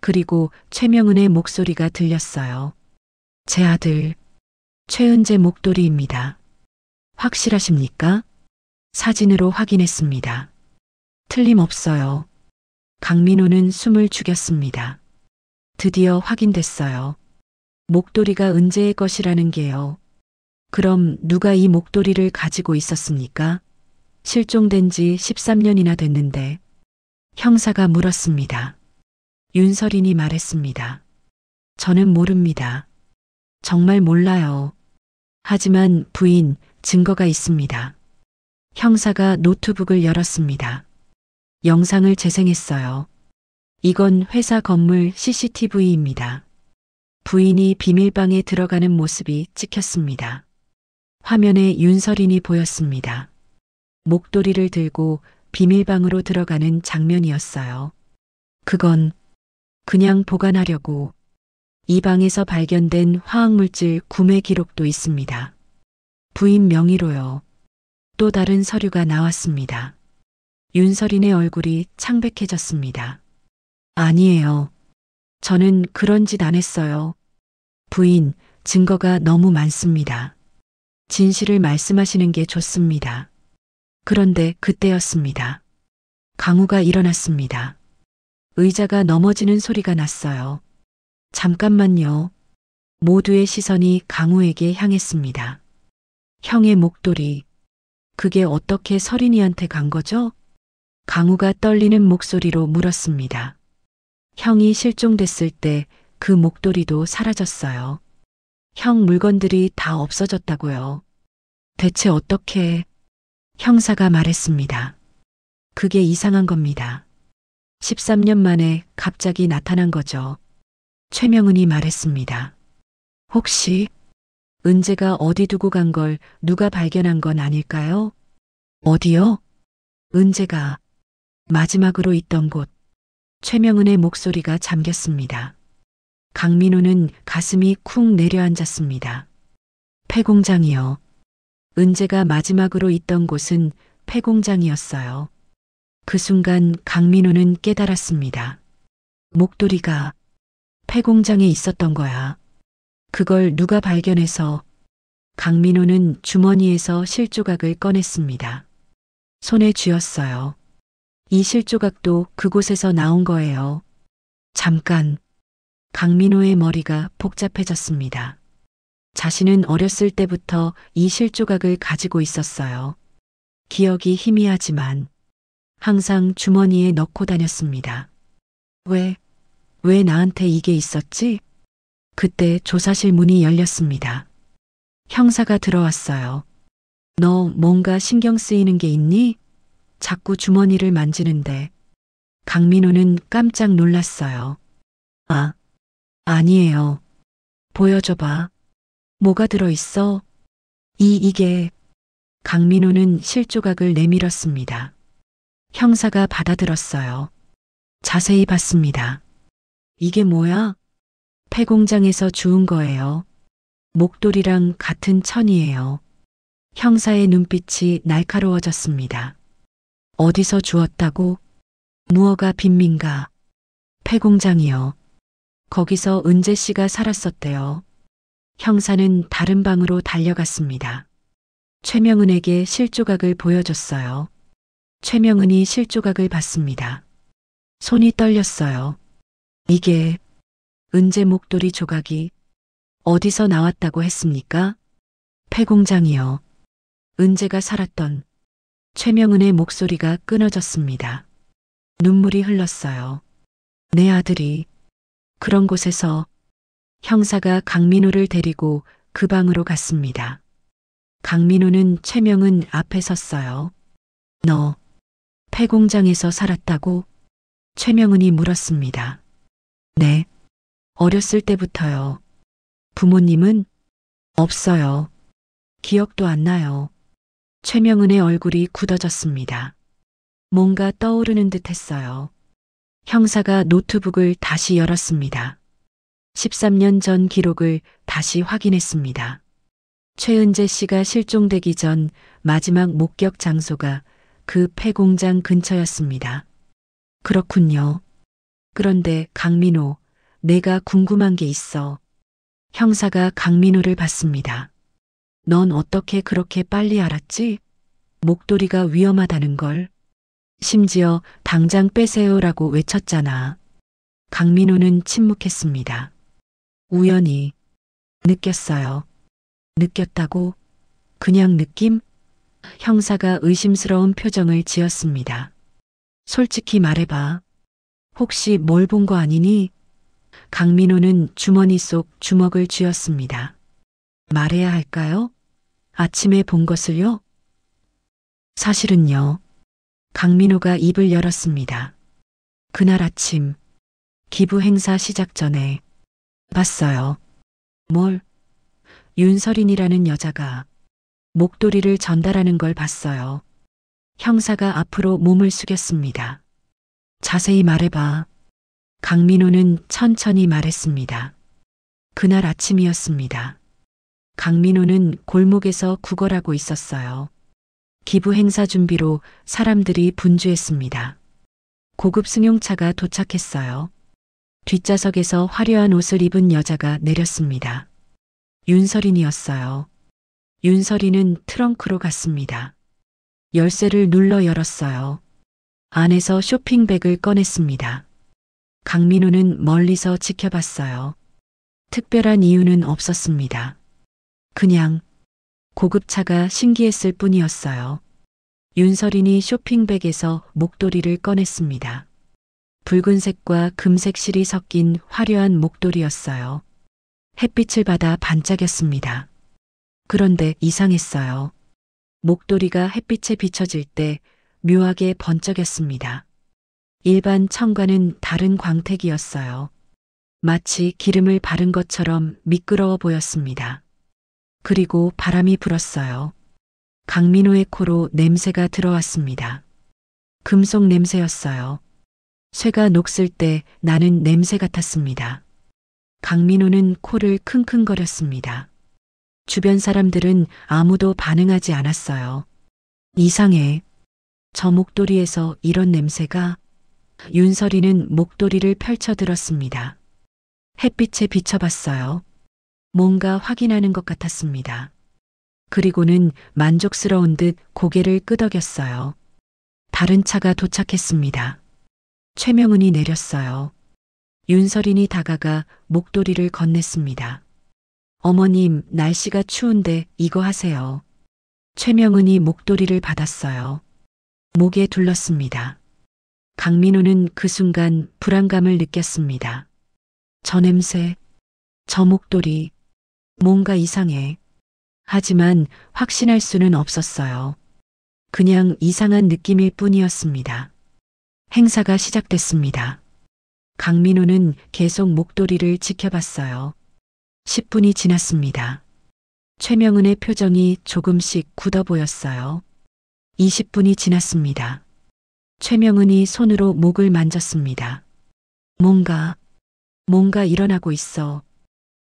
그리고 최명은의 목소리가 들렸어요. 제 아들, 최은재 목도리입니다. 확실하십니까? 사진으로 확인했습니다. 틀림없어요. 강민호는 숨을 죽였습니다. 드디어 확인됐어요. 목도리가 은재의 것이라는 게요. 그럼 누가 이 목도리를 가지고 있었습니까? 실종된 지 13년이나 됐는데. 형사가 물었습니다. 윤설인이 말했습니다. 저는 모릅니다. 정말 몰라요. 하지만 부인, 증거가 있습니다. 형사가 노트북을 열었습니다. 영상을 재생했어요. 이건 회사 건물 CCTV입니다. 부인이 비밀방에 들어가는 모습이 찍혔습니다. 화면에 윤설인이 보였습니다. 목도리를 들고 비밀방으로 들어가는 장면이었어요. 그건 그냥 보관하려고. 이 방에서 발견된 화학물질 구매 기록도 있습니다. 부인 명의로요. 또 다른 서류가 나왔습니다. 윤설인의 얼굴이 창백해졌습니다. 아니에요. 저는 그런 짓 안 했어요. 부인, 증거가 너무 많습니다. 진실을 말씀하시는 게 좋습니다. 그런데 그때였습니다. 강우가 일어났습니다. 의자가 넘어지는 소리가 났어요. 잠깐만요. 모두의 시선이 강우에게 향했습니다. 형의 목도리. 그게 어떻게 설인이한테 간 거죠? 강우가 떨리는 목소리로 물었습니다. 형이 실종됐을 때 그 목도리도 사라졌어요. 형 물건들이 다 없어졌다고요. 대체 어떻게? 형사가 말했습니다. 그게 이상한 겁니다. 13년 만에 갑자기 나타난 거죠. 최명은이 말했습니다. 혹시 은재가 어디 두고 간 걸 누가 발견한 건 아닐까요? 어디요? 은재가 마지막으로 있던 곳. 최명은의 목소리가 잠겼습니다. 강민호는 가슴이 쿵 내려앉았습니다. 폐공장이요. 은재가 마지막으로 있던 곳은 폐공장이었어요. 그 순간 강민호는 깨달았습니다. 목도리가 폐공장에 있었던 거야. 그걸 누가 발견해서 강민호는 주머니에서 실조각을 꺼냈습니다. 손에 쥐었어요. 이 실조각도 그곳에서 나온 거예요. 잠깐. 강민호의 머리가 복잡해졌습니다. 자신은 어렸을 때부터 이 실조각을 가지고 있었어요. 기억이 희미하지만 항상 주머니에 넣고 다녔습니다. 왜 나한테 이게 있었지? 그때 조사실 문이 열렸습니다. 형사가 들어왔어요. 너 뭔가 신경 쓰이는 게 있니? 자꾸 주머니를 만지는데. 강민호는 깜짝 놀랐어요. 아니에요. 보여줘봐. 뭐가 들어있어? 이게. 강민호는 실조각을 내밀었습니다. 형사가 받아들었어요. 자세히 봤습니다. 이게 뭐야? 폐공장에서 주운 거예요. 목도리랑 같은 천이에요. 형사의 눈빛이 날카로워졌습니다. 어디서 주웠다고? 무허가 빈민가. 폐공장이요. 거기서 은재 씨가 살았었대요. 형사는 다른 방으로 달려갔습니다. 최명은에게 실조각을 보여줬어요. 최명은이 실조각을 봤습니다. 손이 떨렸어요. 이게 은재 목도리 조각이 어디서 나왔다고 했습니까? 폐공장이요. 은재가 살았던. 최명은의 목소리가 끊어졌습니다. 눈물이 흘렀어요. 내 아들이 그런 곳에서. 형사가 강민호를 데리고 그 방으로 갔습니다. 강민호는 최명은 앞에 섰어요. 너 폐공장에서 살았다고? 최명은이 물었습니다. 네. 어렸을 때부터요. 부모님은? 없어요. 기억도 안 나요. 최명은의 얼굴이 굳어졌습니다. 뭔가 떠오르는 듯 했어요. 형사가 노트북을 다시 열었습니다. 13년 전 기록을 다시 확인했습니다. 최은재 씨가 실종되기 전 마지막 목격 장소가 그 폐공장 근처였습니다. 그렇군요. 그런데 강민호, 내가 궁금한 게 있어. 형사가 강민호를 봤습니다. 넌 어떻게 그렇게 빨리 알았지? 목도리가 위험하다는 걸. 심지어 당장 빼세요라고 외쳤잖아. 강민호는 침묵했습니다. 우연히 느꼈어요. 느꼈다고? 그냥 느낌? 형사가 의심스러운 표정을 지었습니다. 솔직히 말해봐. 혹시 뭘 본 거 아니니? 강민호는 주머니 속 주먹을 쥐었습니다. 말해야 할까요? 아침에 본 것을요? 사실은요. 강민호가 입을 열었습니다. 그날 아침, 기부 행사 시작 전에 봤어요. 뭘? 윤설인이라는 여자가 목도리를 전달하는 걸 봤어요. 형사가 앞으로 몸을 숙였습니다. 자세히 말해봐. 강민호는 천천히 말했습니다. 그날 아침이었습니다. 강민호는 골목에서 구걸하고 있었어요. 기부 행사 준비로 사람들이 분주했습니다. 고급 승용차가 도착했어요. 뒷좌석에서 화려한 옷을 입은 여자가 내렸습니다. 윤설인이었어요. 윤설인은 트렁크로 갔습니다. 열쇠를 눌러 열었어요. 안에서 쇼핑백을 꺼냈습니다. 강민호는 멀리서 지켜봤어요. 특별한 이유는 없었습니다. 그냥 고급차가 신기했을 뿐이었어요. 윤설인이 쇼핑백에서 목도리를 꺼냈습니다. 붉은색과 금색 실이 섞인 화려한 목도리였어요. 햇빛을 받아 반짝였습니다. 그런데 이상했어요. 목도리가 햇빛에 비춰질 때 묘하게 번쩍였습니다. 일반 청과는 다른 광택이었어요. 마치 기름을 바른 것처럼 미끄러워 보였습니다. 그리고 바람이 불었어요. 강민호의 코로 냄새가 들어왔습니다. 금속 냄새였어요. 쇠가 녹슬 때 나는 냄새 같았습니다. 강민호는 코를 킁킁거렸습니다. 주변 사람들은 아무도 반응하지 않았어요. 이상해. 저 목도리에서 이런 냄새가. 윤설이는 목도리를 펼쳐들었습니다. 햇빛에 비춰봤어요. 뭔가 확인하는 것 같았습니다. 그리고는 만족스러운 듯 고개를 끄덕였어요. 다른 차가 도착했습니다. 최명은이 내렸어요. 윤설인이 다가가 목도리를 건넸습니다. 어머님, 날씨가 추운데 이거 하세요. 최명은이 목도리를 받았어요. 목에 둘렀습니다. 강민호는 그 순간 불안감을 느꼈습니다. 저 냄새, 저 목도리, 뭔가 이상해. 하지만 확신할 수는 없었어요. 그냥 이상한 느낌일 뿐이었습니다. 행사가 시작됐습니다. 강민호는 계속 목도리를 지켜봤어요. 10분이 지났습니다. 최명은의 표정이 조금씩 굳어 보였어요. 20분이 지났습니다. 최명은이 손으로 목을 만졌습니다. 뭔가 일어나고 있어.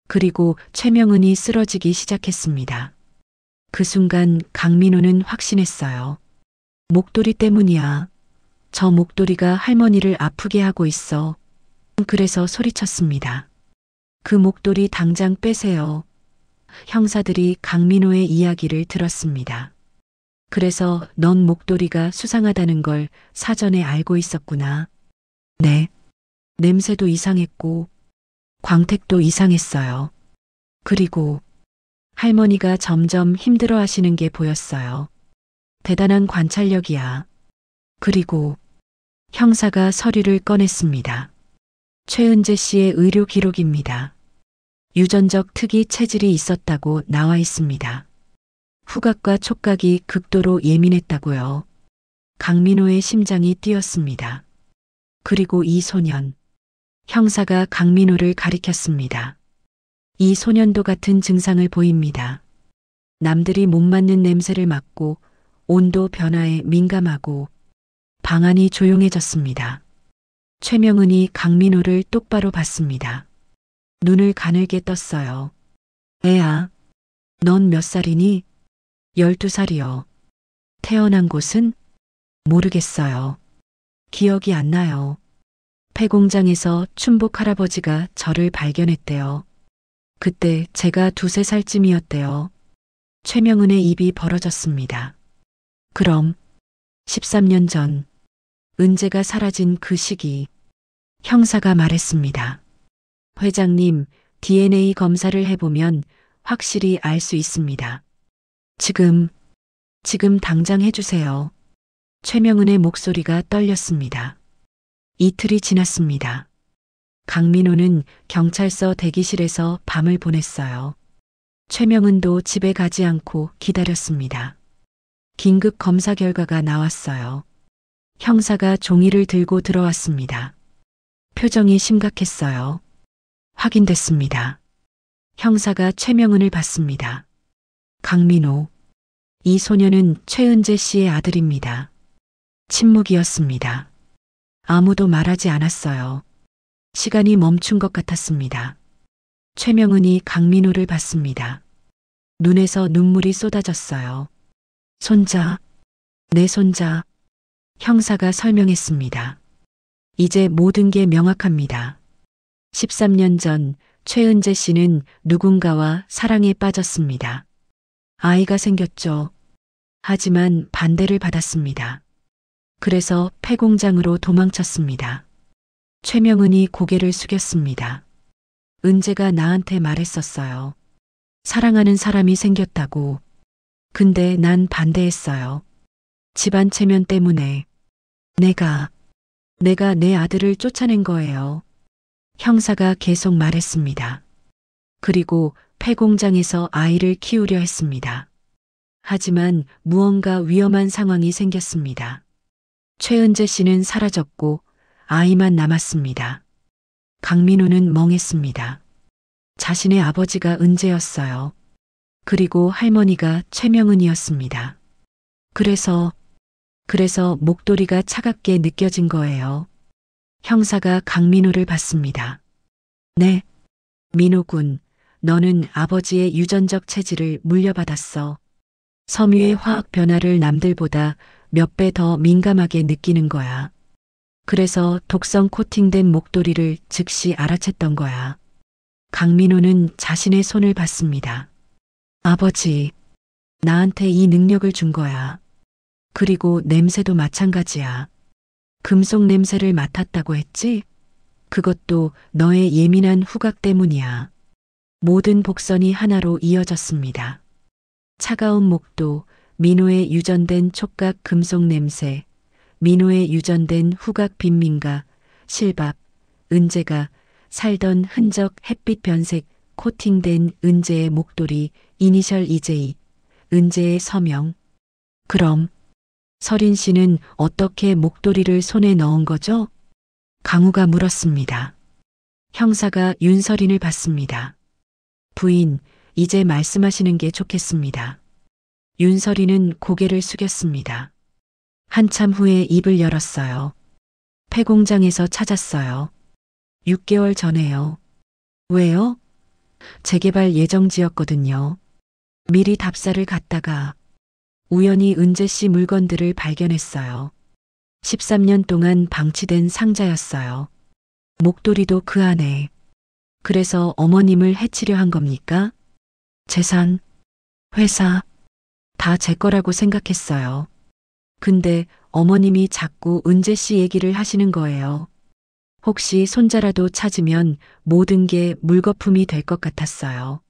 그리고 최명은이 쓰러지기 시작했습니다. 그 순간 강민호는 확신했어요. 목도리 때문이야. 저 목도리가 할머니를 아프게 하고 있어. 그래서 소리쳤습니다. 그 목도리 당장 빼세요. 형사들이 강민호의 이야기를 들었습니다. 그래서 넌 목도리가 수상하다는 걸 사전에 알고 있었구나. 네. 냄새도 이상했고 광택도 이상했어요. 그리고 할머니가 점점 힘들어 하시는 게 보였어요. 대단한 관찰력이야. 그리고 형사가 서류를 꺼냈습니다. 최은재 씨의 의료 기록입니다. 유전적 특이 체질이 있었다고 나와 있습니다. 후각과 촉각이 극도로 예민했다고요. 강민호의 심장이 뛰었습니다. 그리고 이 소년. 형사가 강민호를 가리켰습니다. 이 소년도 같은 증상을 보입니다. 남들이 못 맡는 냄새를 맡고 온도 변화에 민감하고 방안이 조용해졌습니다. 최명은이 강민호를 똑바로 봤습니다. 눈을 가늘게 떴어요. 애야, 넌 몇 살이니? 12살이요. 태어난 곳은? 모르겠어요. 기억이 안 나요. 폐공장에서 춘복 할아버지가 저를 발견했대요. 그때 제가 2~3살쯤이었대요. 최명은의 입이 벌어졌습니다. 그럼 13년 전 은재가 사라진 그 시기 형사가 말했습니다. 회장님, DNA 검사를 해보면 확실히 알 수 있습니다. 지금 당장 해주세요. 최명은의 목소리가 떨렸습니다. 이틀이 지났습니다. 강민호는 경찰서 대기실에서 밤을 보냈어요. 최명은도 집에 가지 않고 기다렸습니다. 긴급 검사 결과가 나왔어요. 형사가 종이를 들고 들어왔습니다. 표정이 심각했어요. 확인됐습니다. 형사가 최명은을 봤습니다. 강민호, 이 소녀는 최은재 씨의 아들입니다. 침묵이었습니다. 아무도 말하지 않았어요. 시간이 멈춘 것 같았습니다. 최명은이 강민호를 봤습니다. 눈에서 눈물이 쏟아졌어요. 손자, 내 손자. 형사가 설명했습니다. 이제 모든 게 명확합니다. 13년 전 최은재 씨는 누군가와 사랑에 빠졌습니다. 아이가 생겼죠. 하지만 반대를 받았습니다. 그래서 폐공장으로 도망쳤습니다. 최명은이 고개를 숙였습니다. 은재가 나한테 말했었어요. 사랑하는 사람이 생겼다고. 근데 난 반대했어요. 집안 체면 때문에. 내가 내 아들을 쫓아낸 거예요. 형사가 계속 말했습니다. 그리고 폐공장에서 아이를 키우려 했습니다. 하지만 무언가 위험한 상황이 생겼습니다. 최은재 씨는 사라졌고 아이만 남았습니다. 강민호는 멍했습니다. 자신의 아버지가 은재였어요. 그리고 할머니가 최명은이었습니다. 그래서 목도리가 차갑게 느껴진 거예요. 형사가 강민호를 봤습니다. 네, 민호군, 너는 아버지의 유전적 체질을 물려받았어. 섬유의 화학 변화를 남들보다 몇 배 더 민감하게 느끼는 거야. 그래서 독성 코팅된 목도리를 즉시 알아챘던 거야. 강민호는 자신의 손을 봤습니다. 아버지, 나한테 이 능력을 준 거야. 그리고 냄새도 마찬가지야. 금속 냄새를 맡았다고 했지? 그것도 너의 예민한 후각 때문이야. 모든 복선이 하나로 이어졌습니다. 차가운 목도, 민호의 유전된 촉각 금속 냄새, 민호의 유전된 후각 빈민가, 실밥, 은재가 살던 흔적 햇빛 변색 코팅된 은재의 목도리, 이니셜 이제이, 은재의 서명. 그럼 설인 씨는 어떻게 목도리를 손에 넣은 거죠? 강우가 물었습니다. 형사가 윤설인을 봤습니다. 부인, 이제 말씀하시는 게 좋겠습니다. 윤설이는 고개를 숙였습니다. 한참 후에 입을 열었어요. 폐공장에서 찾았어요. 6개월 전에요. 왜요? 재개발 예정지였거든요. 미리 답사를 갔다가 우연히 은재 씨 물건들을 발견했어요. 13년 동안 방치된 상자였어요. 목도리도 그 안에. 그래서 어머님을 해치려 한 겁니까? 재산, 회사, 다 제 거라고 생각했어요. 근데 어머님이 자꾸 은재 씨 얘기를 하시는 거예요. 혹시 손자라도 찾으면 모든 게 물거품이 될 것 같았어요.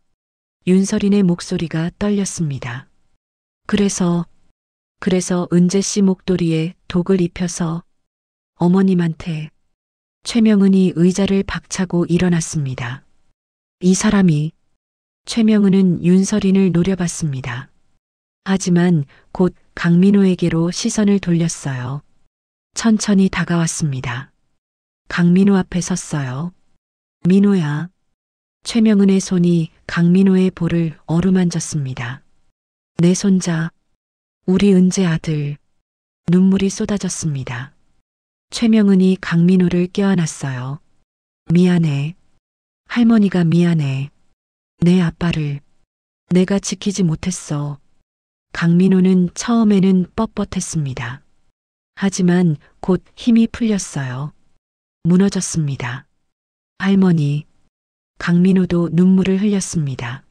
윤설인의 목소리가 떨렸습니다. 그래서 은재 씨 목도리에 독을 입혀서 어머님한테. 최명은이 의자를 박차고 일어났습니다. 이 사람이. 최명은은 윤설인을 노려봤습니다. 하지만 곧 강민호에게로 시선을 돌렸어요. 천천히 다가왔습니다. 강민호 앞에 섰어요. 민호야. 최명은의 손이 강민호의 볼을 어루만졌습니다. 내 손자, 우리 은재 아들. 눈물이 쏟아졌습니다. 최명은이 강민호를 껴안았어요. 미안해. 할머니가 미안해. 내 아빠를 내가 지키지 못했어. 강민호는 처음에는 뻣뻣했습니다. 하지만 곧 힘이 풀렸어요. 무너졌습니다. 할머니. 강민호도 눈물을 흘렸습니다.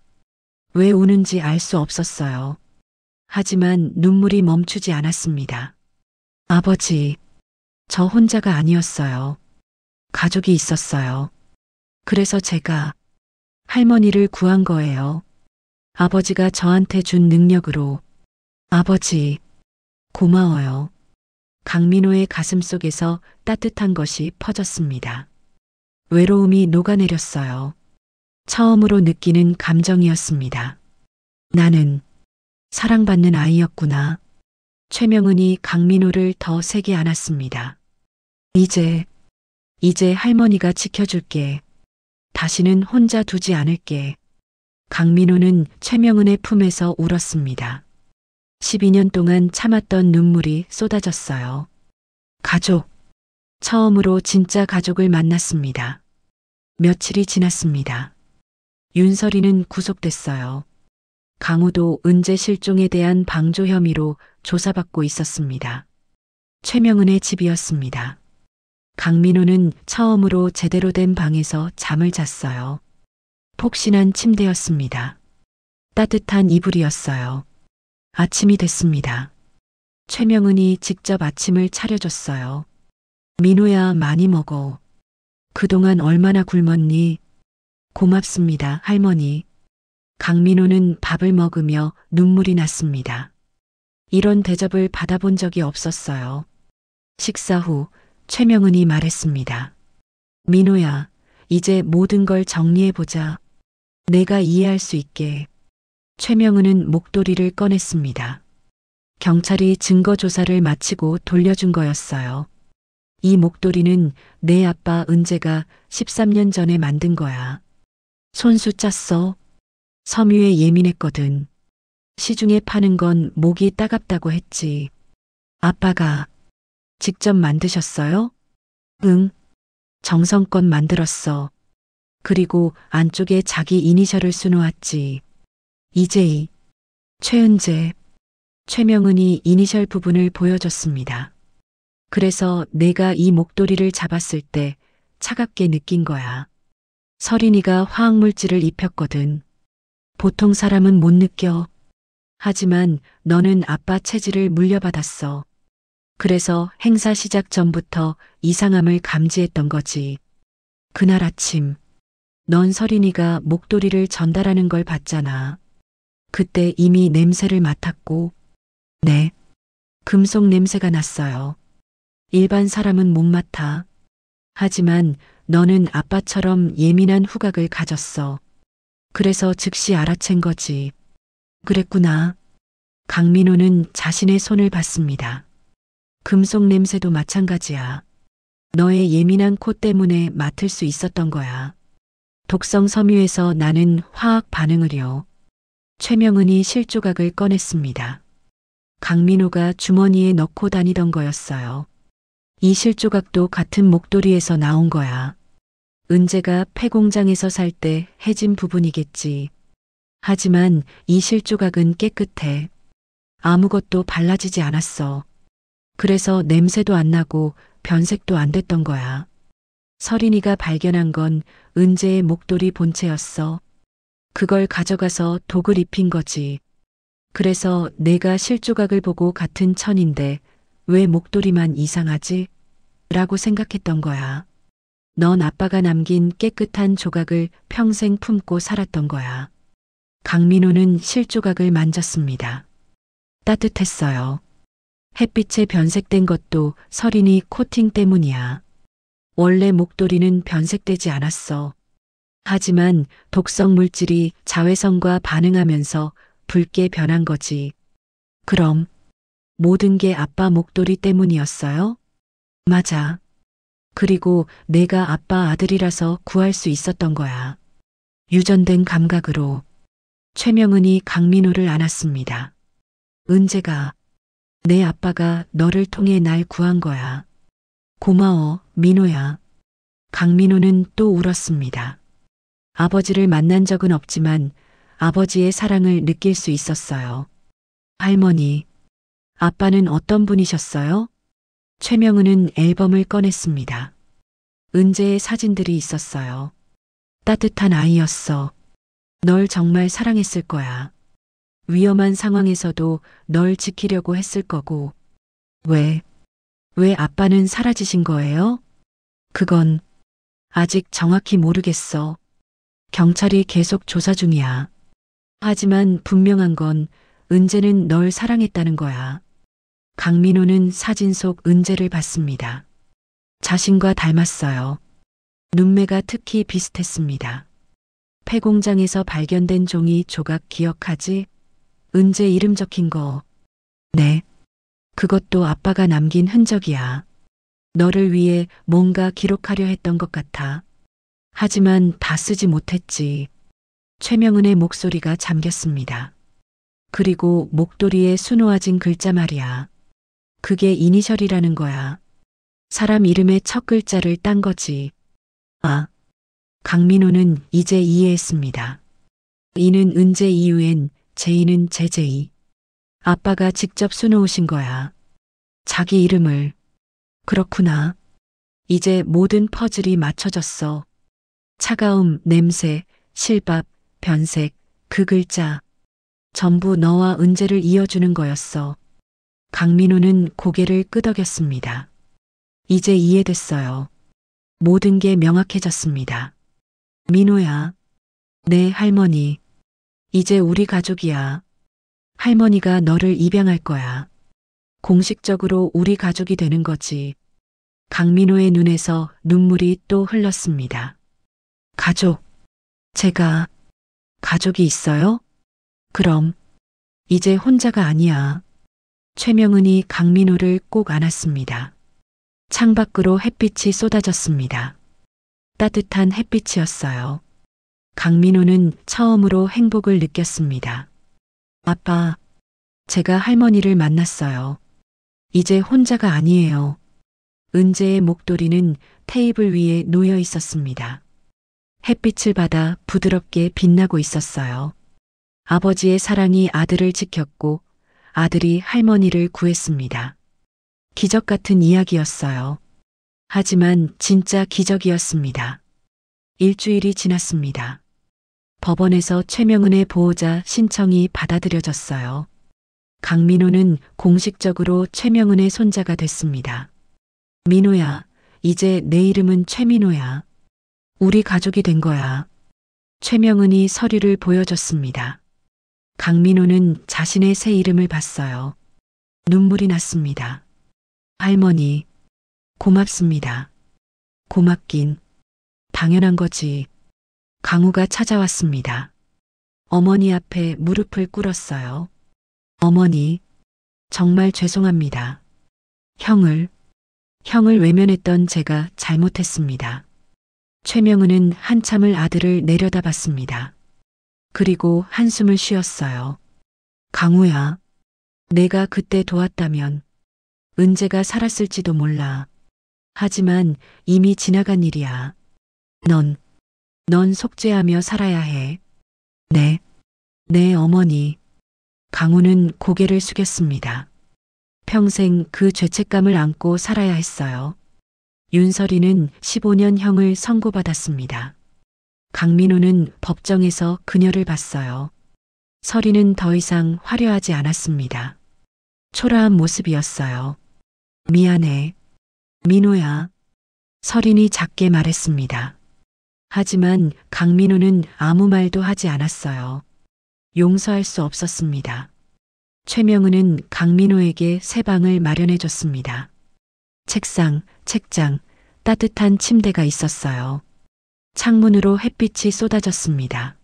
왜 우는지 알 수 없었어요. 하지만 눈물이 멈추지 않았습니다. 아버지, 저 혼자가 아니었어요. 가족이 있었어요. 그래서 제가 할머니를 구한 거예요. 아버지가 저한테 준 능력으로. 아버지, 고마워요. 강민호의 가슴 속에서 따뜻한 것이 퍼졌습니다. 외로움이 녹아내렸어요. 처음으로 느끼는 감정이었습니다. 나는 사랑받는 아이였구나. 최명은이 강민호를 더 세게 안았습니다. 이제 할머니가 지켜줄게. 다시는 혼자 두지 않을게. 강민호는 최명은의 품에서 울었습니다. 12년 동안 참았던 눈물이 쏟아졌어요. 가족. 처음으로 진짜 가족을 만났습니다. 며칠이 지났습니다. 윤설이는 구속됐어요. 강우도 은재 실종에 대한 방조 혐의로 조사받고 있었습니다. 최명은의 집이었습니다. 강민호는 처음으로 제대로 된 방에서 잠을 잤어요. 폭신한 침대였습니다. 따뜻한 이불이었어요. 아침이 됐습니다. 최명은이 직접 아침을 차려줬어요. 민호야, 많이 먹어. 그동안 얼마나 굶었니? 고맙습니다, 할머니. 강민호는 밥을 먹으며 눈물이 났습니다. 이런 대접을 받아본 적이 없었어요. 식사 후 최명은이 말했습니다. 민호야, 이제 모든 걸 정리해보자. 내가 이해할 수 있게. 최명은은 목도리를 꺼냈습니다. 경찰이 증거 조사를 마치고 돌려준 거였어요. 이 목도리는 내 아빠 은재가 13년 전에 만든 거야. 손수 짰어. 섬유에 예민했거든. 시중에 파는 건 목이 따갑다고 했지. 아빠가 직접 만드셨어요? 응. 정성껏 만들었어. 그리고 안쪽에 자기 이니셜을 수놓았지. 이제이, 최은재. 최명은이 이니셜 부분을 보여줬습니다. 그래서 내가 이 목도리를 잡았을 때 차갑게 느낀 거야. 설인이가 화학물질을 입혔거든. 보통 사람은 못 느껴. 하지만 너는 아빠 체질을 물려받았어. 그래서 행사 시작 전부터 이상함을 감지했던 거지. 그날 아침, 넌 서린이가 목도리를 전달하는 걸 봤잖아. 그때 이미 냄새를 맡았고, 네, 금속 냄새가 났어요. 일반 사람은 못 맡아. 하지만 너는 아빠처럼 예민한 후각을 가졌어. 그래서 즉시 알아챈 거지. 그랬구나. 강민호는 자신의 손을 봤습니다. 금속 냄새도 마찬가지야. 너의 예민한 코 때문에 맡을 수 있었던 거야. 독성 섬유에서 나는 화학 반응을요. 최명은이 실조각을 꺼냈습니다. 강민호가 주머니에 넣고 다니던 거였어요. 이 실조각도 같은 목도리에서 나온 거야. 은재가 폐공장에서 살 때 해진 부분이겠지. 하지만 이 실조각은 깨끗해. 아무것도 발라지지 않았어. 그래서 냄새도 안 나고 변색도 안 됐던 거야. 서린이가 발견한 건 은재의 목도리 본체였어. 그걸 가져가서 독을 입힌 거지. 그래서 내가 실조각을 보고 같은 천인데 왜 목도리만 이상하지? 라고 생각했던 거야. 넌 아빠가 남긴 깨끗한 조각을 평생 품고 살았던 거야. 강민호는 실조각을 만졌습니다. 따뜻했어요. 햇빛에 변색된 것도 서린이 코팅 때문이야. 원래 목도리는 변색되지 않았어. 하지만 독성 물질이 자외선과 반응하면서 붉게 변한 거지. 그럼 모든 게 아빠 목도리 때문이었어요? 맞아. 그리고 내가 아빠 아들이라서 구할 수 있었던 거야. 유전된 감각으로. 최명은이 강민호를 안았습니다. 은재가, 내 아빠가 너를 통해 날 구한 거야. 고마워, 민호야. 강민호는 또 울었습니다. 아버지를 만난 적은 없지만 아버지의 사랑을 느낄 수 있었어요. 할머니, 아빠는 어떤 분이셨어요? 최명은은 앨범을 꺼냈습니다. 은재의 사진들이 있었어요. 따뜻한 아이였어. 널 정말 사랑했을 거야. 위험한 상황에서도 널 지키려고 했을 거고. 왜 아빠는 사라지신 거예요? 그건 아직 정확히 모르겠어. 경찰이 계속 조사 중이야. 하지만 분명한 건 은재는 널 사랑했다는 거야. 강민호는 사진 속 은재를 봤습니다. 자신과 닮았어요. 눈매가 특히 비슷했습니다. 폐공장에서 발견된 종이 조각 기억하지? 은재 이름 적힌 거. 네. 그것도 아빠가 남긴 흔적이야. 너를 위해 뭔가 기록하려 했던 것 같아. 하지만 다 쓰지 못했지. 최명은의 목소리가 잠겼습니다. 그리고 목도리에 수놓아진 글자 말이야. 그게 이니셜이라는 거야. 사람 이름의 첫 글자를 딴 거지. 아. 강민호는 이제 이해했습니다. 이는 은재 이후엔 제이는 제제이. 아빠가 직접 수놓으신 거야. 자기 이름을. 그렇구나. 이제 모든 퍼즐이 맞춰졌어. 차가움, 냄새, 실밥, 변색, 그 글자. 전부 너와 은재를 이어주는 거였어. 강민호는 고개를 끄덕였습니다. 이제 이해됐어요. 모든 게 명확해졌습니다. 민호야. 네, 할머니. 이제 우리 가족이야. 할머니가 너를 입양할 거야. 공식적으로 우리 가족이 되는 거지. 강민호의 눈에서 눈물이 또 흘렀습니다. 가족. 제가 가족이 있어요? 그럼 이제 혼자가 아니야. 최명은이 강민호를 꼭 안았습니다. 창밖으로 햇빛이 쏟아졌습니다. 따뜻한 햇빛이었어요. 강민호는 처음으로 행복을 느꼈습니다. 아빠, 제가 할머니를 만났어요. 이제 혼자가 아니에요. 은재의 목도리는 테이블 위에 놓여 있었습니다. 햇빛을 받아 부드럽게 빛나고 있었어요. 아버지의 사랑이 아들을 지켰고 아들이 할머니를 구했습니다. 기적 같은 이야기였어요. 하지만 진짜 기적이었습니다. 일주일이 지났습니다. 법원에서 최명은의 보호자 신청이 받아들여졌어요. 강민호는 공식적으로 최명은의 손자가 됐습니다. 민호야, 이제 내 이름은 최민호야. 우리 가족이 된 거야. 최명은이 서류를 보여줬습니다. 강민호는 자신의 새 이름을 봤어요. 눈물이 났습니다. 할머니, 고맙습니다. 고맙긴 당연한 거지. 강우가 찾아왔습니다. 어머니 앞에 무릎을 꿇었어요. 어머니, 정말 죄송합니다. 형을 외면했던 제가 잘못했습니다. 최명은은 한참을 아들을 내려다봤습니다. 그리고 한숨을 쉬었어요. 강우야, 내가 그때 도왔다면 은재가 살았을지도 몰라. 하지만 이미 지나간 일이야. 넌 속죄하며 살아야 해. 네, 어머니. 강우는 고개를 숙였습니다. 평생 그 죄책감을 안고 살아야 했어요. 윤설이는 15년 형을 선고받았습니다. 강민호는 법정에서 그녀를 봤어요. 설이는 더 이상 화려하지 않았습니다. 초라한 모습이었어요. 미안해. 민호야. 설인이 작게 말했습니다. 하지만 강민호는 아무 말도 하지 않았어요. 용서할 수 없었습니다. 최명은은 강민호에게 새 방을 마련해 줬습니다. 책상, 책장, 따뜻한 침대가 있었어요. 창문으로 햇빛이 쏟아졌습니다.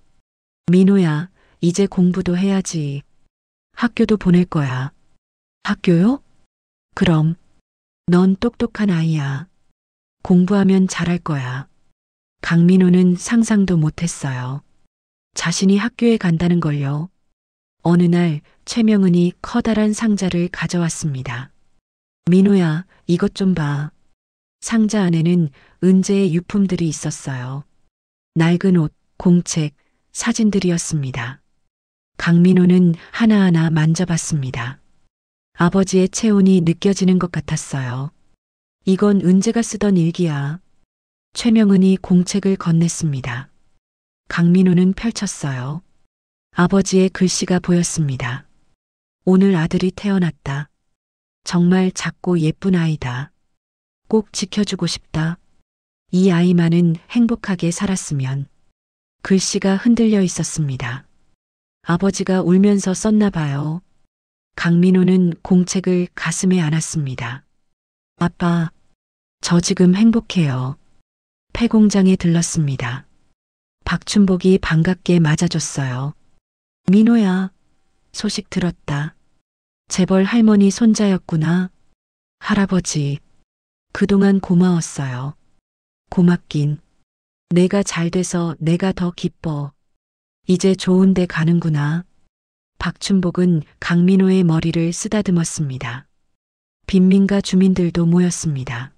민호야, 이제 공부도 해야지. 학교도 보낼 거야. 학교요? 그럼. 넌 똑똑한 아이야. 공부하면 잘할 거야. 강민호는 상상도 못했어요. 자신이 학교에 간다는 걸요. 어느 날 최명은이 커다란 상자를 가져왔습니다. 민호야, 이것 좀 봐. 상자 안에는 은재의 유품들이 있었어요. 낡은 옷, 공책, 사진들이었습니다. 강민호는 하나하나 만져봤습니다. 아버지의 체온이 느껴지는 것 같았어요. 이건 은재가 쓰던 일기야. 최명은이 공책을 건넸습니다. 강민호는 펼쳤어요. 아버지의 글씨가 보였습니다. 오늘 아들이 태어났다. 정말 작고 예쁜 아이다. 꼭 지켜주고 싶다. 이 아이만은 행복하게 살았으면. 글씨가 흔들려 있었습니다. 아버지가 울면서 썼나 봐요. 강민호는 공책을 가슴에 안았습니다. 아빠, 저 지금 행복해요. 폐공장에 들렀습니다. 박춘복이 반갑게 맞아줬어요. 민호야, 소식 들었다. 재벌 할머니 손자였구나. 할아버지, 그동안 고마웠어요. 고맙긴. 내가 잘 돼서 내가 더 기뻐. 이제 좋은 데 가는구나. 박춘복은 강민호의 머리를 쓰다듬었습니다. 빈민가 주민들도 모였습니다.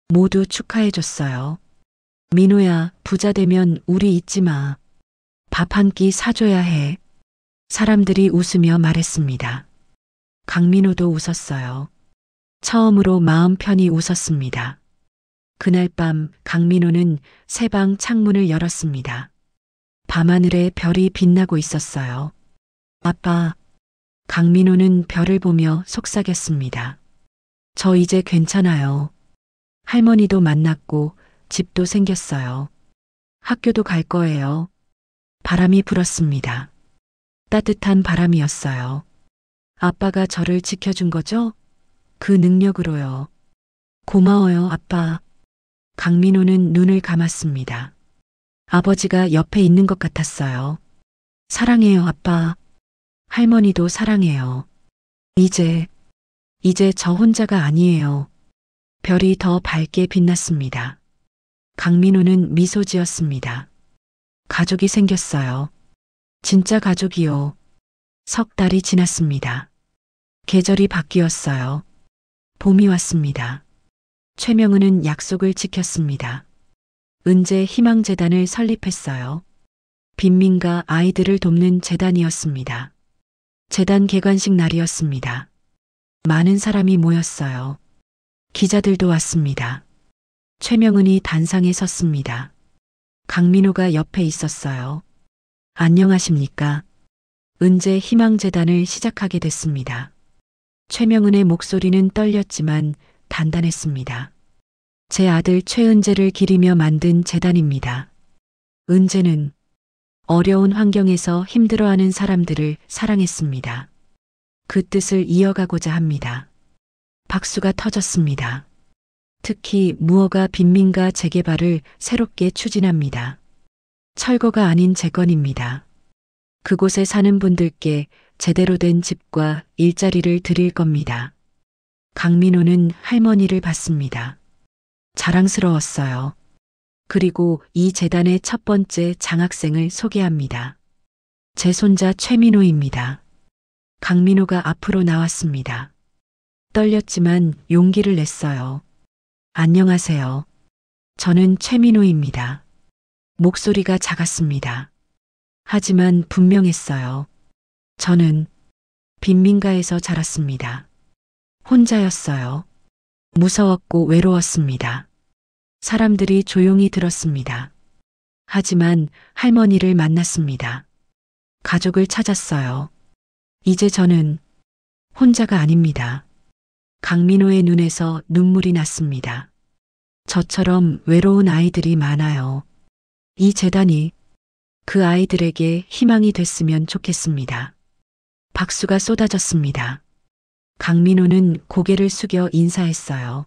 모두 축하해줬어요. 민호야, 부자 되면 우리 잊지 마. 밥 한 끼 사줘야 해. 사람들이 웃으며 말했습니다. 강민호도 웃었어요. 처음으로 마음 편히 웃었습니다. 그날 밤 강민호는 새 방 창문을 열었습니다. 밤하늘에 별이 빛나고 있었어요. 아빠, 강민호는 별을 보며 속삭였습니다. 저 이제 괜찮아요. 할머니도 만났고 집도 생겼어요. 학교도 갈 거예요. 바람이 불었습니다. 따뜻한 바람이었어요. 아빠가 저를 지켜준 거죠? 그 능력으로요. 고마워요, 아빠. 강민호는 눈을 감았습니다. 아버지가 옆에 있는 것 같았어요. 사랑해요, 아빠. 할머니도 사랑해요. 이제 저 혼자가 아니에요. 별이 더 밝게 빛났습니다. 강민호는 미소 지었습니다. 가족이 생겼어요. 진짜 가족이요. 석 달이 지났습니다. 계절이 바뀌었어요. 봄이 왔습니다. 최명은은 약속을 지켰습니다. 은재 희망재단을 설립했어요. 빈민가 아이들을 돕는 재단이었습니다. 재단 개관식 날이었습니다. 많은 사람이 모였어요. 기자들도 왔습니다. 최명은이 단상에 섰습니다. 강민호가 옆에 있었어요. 안녕하십니까? 은재 희망재단을 시작하게 됐습니다. 최명은의 목소리는 떨렸지만 단단했습니다. 제 아들 최은재를 기리며 만든 재단입니다. 은재는 어려운 환경에서 힘들어하는 사람들을 사랑했습니다. 그 뜻을 이어가고자 합니다. 박수가 터졌습니다. 특히 무허가 빈민가 재개발을 새롭게 추진합니다. 철거가 아닌 재건입니다. 그곳에 사는 분들께 제대로 된 집과 일자리를 드릴 겁니다. 강민호는 할머니를 봤습니다. 자랑스러웠어요. 그리고 이 재단의 첫 번째 장학생을 소개합니다. 제 손자 최민호입니다. 강민호가 앞으로 나왔습니다. 떨렸지만 용기를 냈어요. 안녕하세요. 저는 최민호입니다. 목소리가 작았습니다. 하지만 분명했어요. 저는 빈민가에서 자랐습니다. 혼자였어요. 무서웠고 외로웠습니다. 사람들이 조용히 들었습니다. 하지만 할머니를 만났습니다. 가족을 찾았어요. 이제 저는 혼자가 아닙니다. 강민호의 눈에서 눈물이 났습니다. 저처럼 외로운 아이들이 많아요. 이 재단이 그 아이들에게 희망이 됐으면 좋겠습니다. 박수가 쏟아졌습니다. 강민호는 고개를 숙여 인사했어요.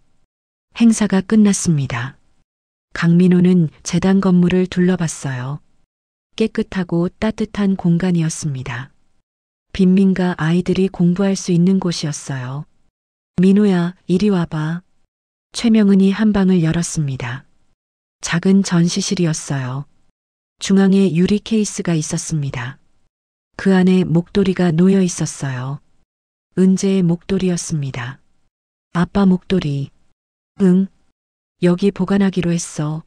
행사가 끝났습니다. 강민호는 재단 건물을 둘러봤어요. 깨끗하고 따뜻한 공간이었습니다. 빈민가 아이들이 공부할 수 있는 곳이었어요. 민호야, 이리 와봐. 최명은이 한 방을 열었습니다. 작은 전시실이었어요. 중앙에 유리 케이스가 있었습니다. 그 안에 목도리가 놓여 있었어요. 은재의 목도리였습니다. 아빠 목도리. 응. 여기 보관하기로 했어.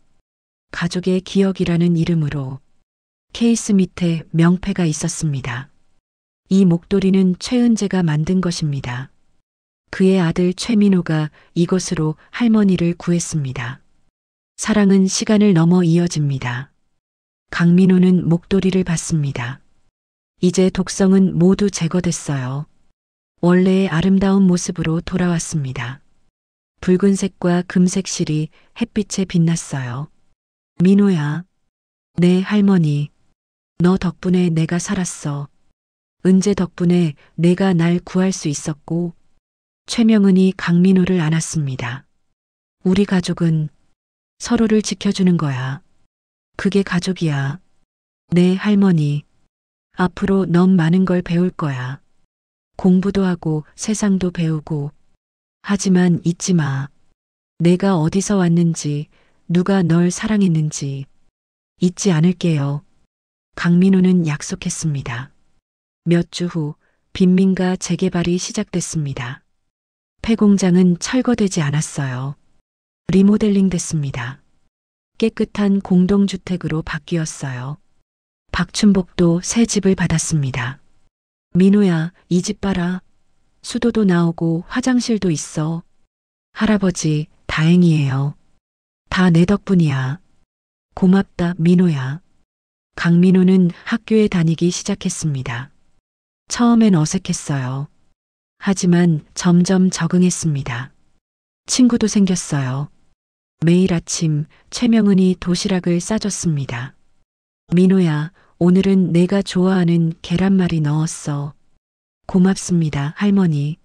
가족의 기억이라는 이름으로. 케이스 밑에 명패가 있었습니다. 이 목도리는 최은재가 만든 것입니다. 그의 아들 최민호가 이것으로 할머니를 구했습니다. 사랑은 시간을 넘어 이어집니다. 강민호는 목도리를 받습니다. 이제 독성은 모두 제거됐어요. 원래의 아름다운 모습으로 돌아왔습니다. 붉은색과 금색 실이 햇빛에 빛났어요. 민호야, 내 할머니, 너 덕분에 내가 살았어. 은재 덕분에 내가 날 구할 수 있었고, 최명은이 강민호를 안았습니다. 우리 가족은 서로를 지켜주는 거야. 그게 가족이야. 내 할머니, 앞으로 넌 많은 걸 배울 거야. 공부도 하고 세상도 배우고. 하지만 잊지 마. 내가 어디서 왔는지, 누가 널 사랑했는지. 잊지 않을게요. 강민호는 약속했습니다. 몇 주 후 빈민가 재개발이 시작됐습니다. 폐공장은 철거되지 않았어요. 리모델링 됐습니다. 깨끗한 공동주택으로 바뀌었어요. 박춘복도 새 집을 받았습니다. 민호야, 이 집 봐라. 수도도 나오고 화장실도 있어. 할아버지, 다행이에요. 다 내 덕분이야. 고맙다, 민호야. 강민호는 학교에 다니기 시작했습니다. 처음엔 어색했어요. 하지만 점점 적응했습니다. 친구도 생겼어요. 매일 아침 최명은이 도시락을 싸줬습니다. 민호야, 오늘은 내가 좋아하는 계란말이 넣었어. 고맙습니다, 할머니.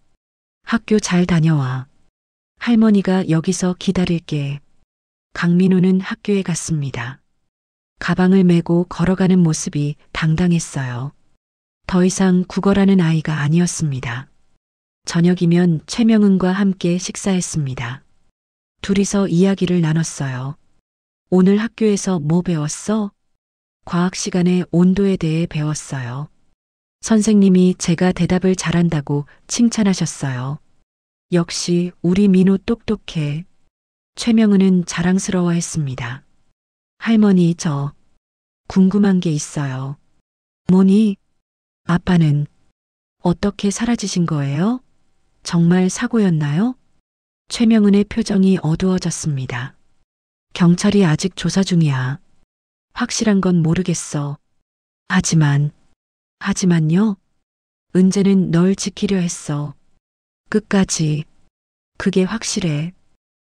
학교 잘 다녀와. 할머니가 여기서 기다릴게. 강민호는 학교에 갔습니다. 가방을 메고 걸어가는 모습이 당당했어요. 더 이상 국어라는 아이가 아니었습니다. 저녁이면 최명은과 함께 식사했습니다. 둘이서 이야기를 나눴어요. 오늘 학교에서 뭐 배웠어? 과학 시간에 온도에 대해 배웠어요. 선생님이 제가 대답을 잘한다고 칭찬하셨어요. 역시 우리 민호 똑똑해. 최명은은 자랑스러워했습니다. 할머니, 저 궁금한 게 있어요. 뭐니? 아빠는 어떻게 사라지신 거예요? 정말 사고였나요? 최명은의 표정이 어두워졌습니다. 경찰이 아직 조사 중이야. 확실한 건 모르겠어. 하지만 하지만요, 은재는 널 지키려 했어. 끝까지. 그게 확실해.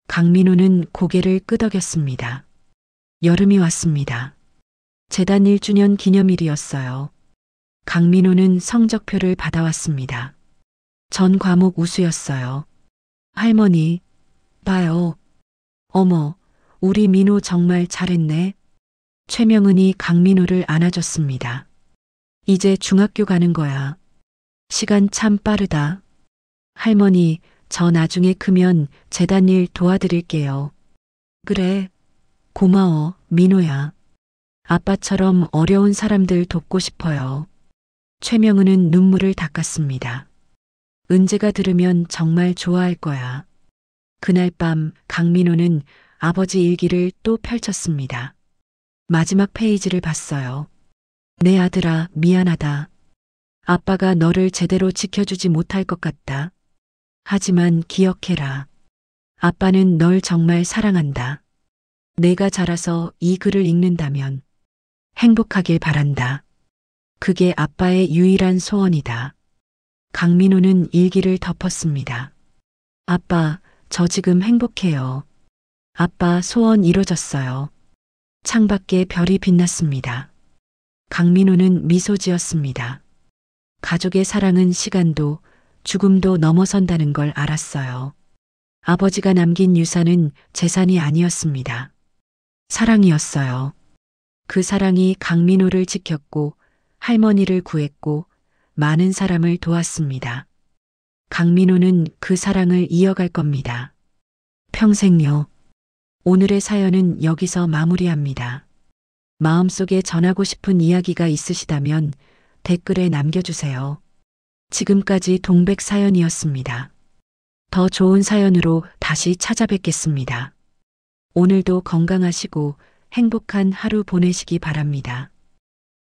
강민호는 고개를 끄덕였습니다. 여름이 왔습니다. 재단 1주년 기념일이었어요. 강민호는 성적표를 받아왔습니다. 전 과목 우수였어요. 할머니, 봐요. 어머, 우리 민호 정말 잘했네. 최명은이 강민호를 안아줬습니다. 이제 중학교 가는 거야. 시간 참 빠르다. 할머니, 저 나중에 크면 재단 일 도와드릴게요. 그래. 고마워, 민호야. 아빠처럼 어려운 사람들 돕고 싶어요. 최명은은 눈물을 닦았습니다. 은재가 들으면 정말 좋아할 거야. 그날 밤 강민호는 아버지 일기를 또 펼쳤습니다. 마지막 페이지를 봤어요. 내 아들아, 미안하다. 아빠가 너를 제대로 지켜주지 못할 것 같다. 하지만 기억해라. 아빠는 널 정말 사랑한다. 내가 자라서 이 글을 읽는다면 행복하길 바란다. 그게 아빠의 유일한 소원이다. 강민호는 일기를 덮었습니다. 아빠, 저 지금 행복해요. 아빠 소원 이뤄졌어요. 창밖에 별이 빛났습니다. 강민호는 미소 지었습니다. 가족의 사랑은 시간도 죽음도 넘어선다는 걸 알았어요. 아버지가 남긴 유산은 재산이 아니었습니다. 사랑이었어요. 그 사랑이 강민호를 지켰고 할머니를 구했고 많은 사람을 도왔습니다. 강민호는 그 사랑을 이어갈 겁니다. 평생요. 오늘의 사연은 여기서 마무리합니다. 마음속에 전하고 싶은 이야기가 있으시다면 댓글에 남겨주세요. 지금까지 동백 사연이었습니다. 더 좋은 사연으로 다시 찾아뵙겠습니다. 오늘도 건강하시고 행복한 하루 보내시기 바랍니다.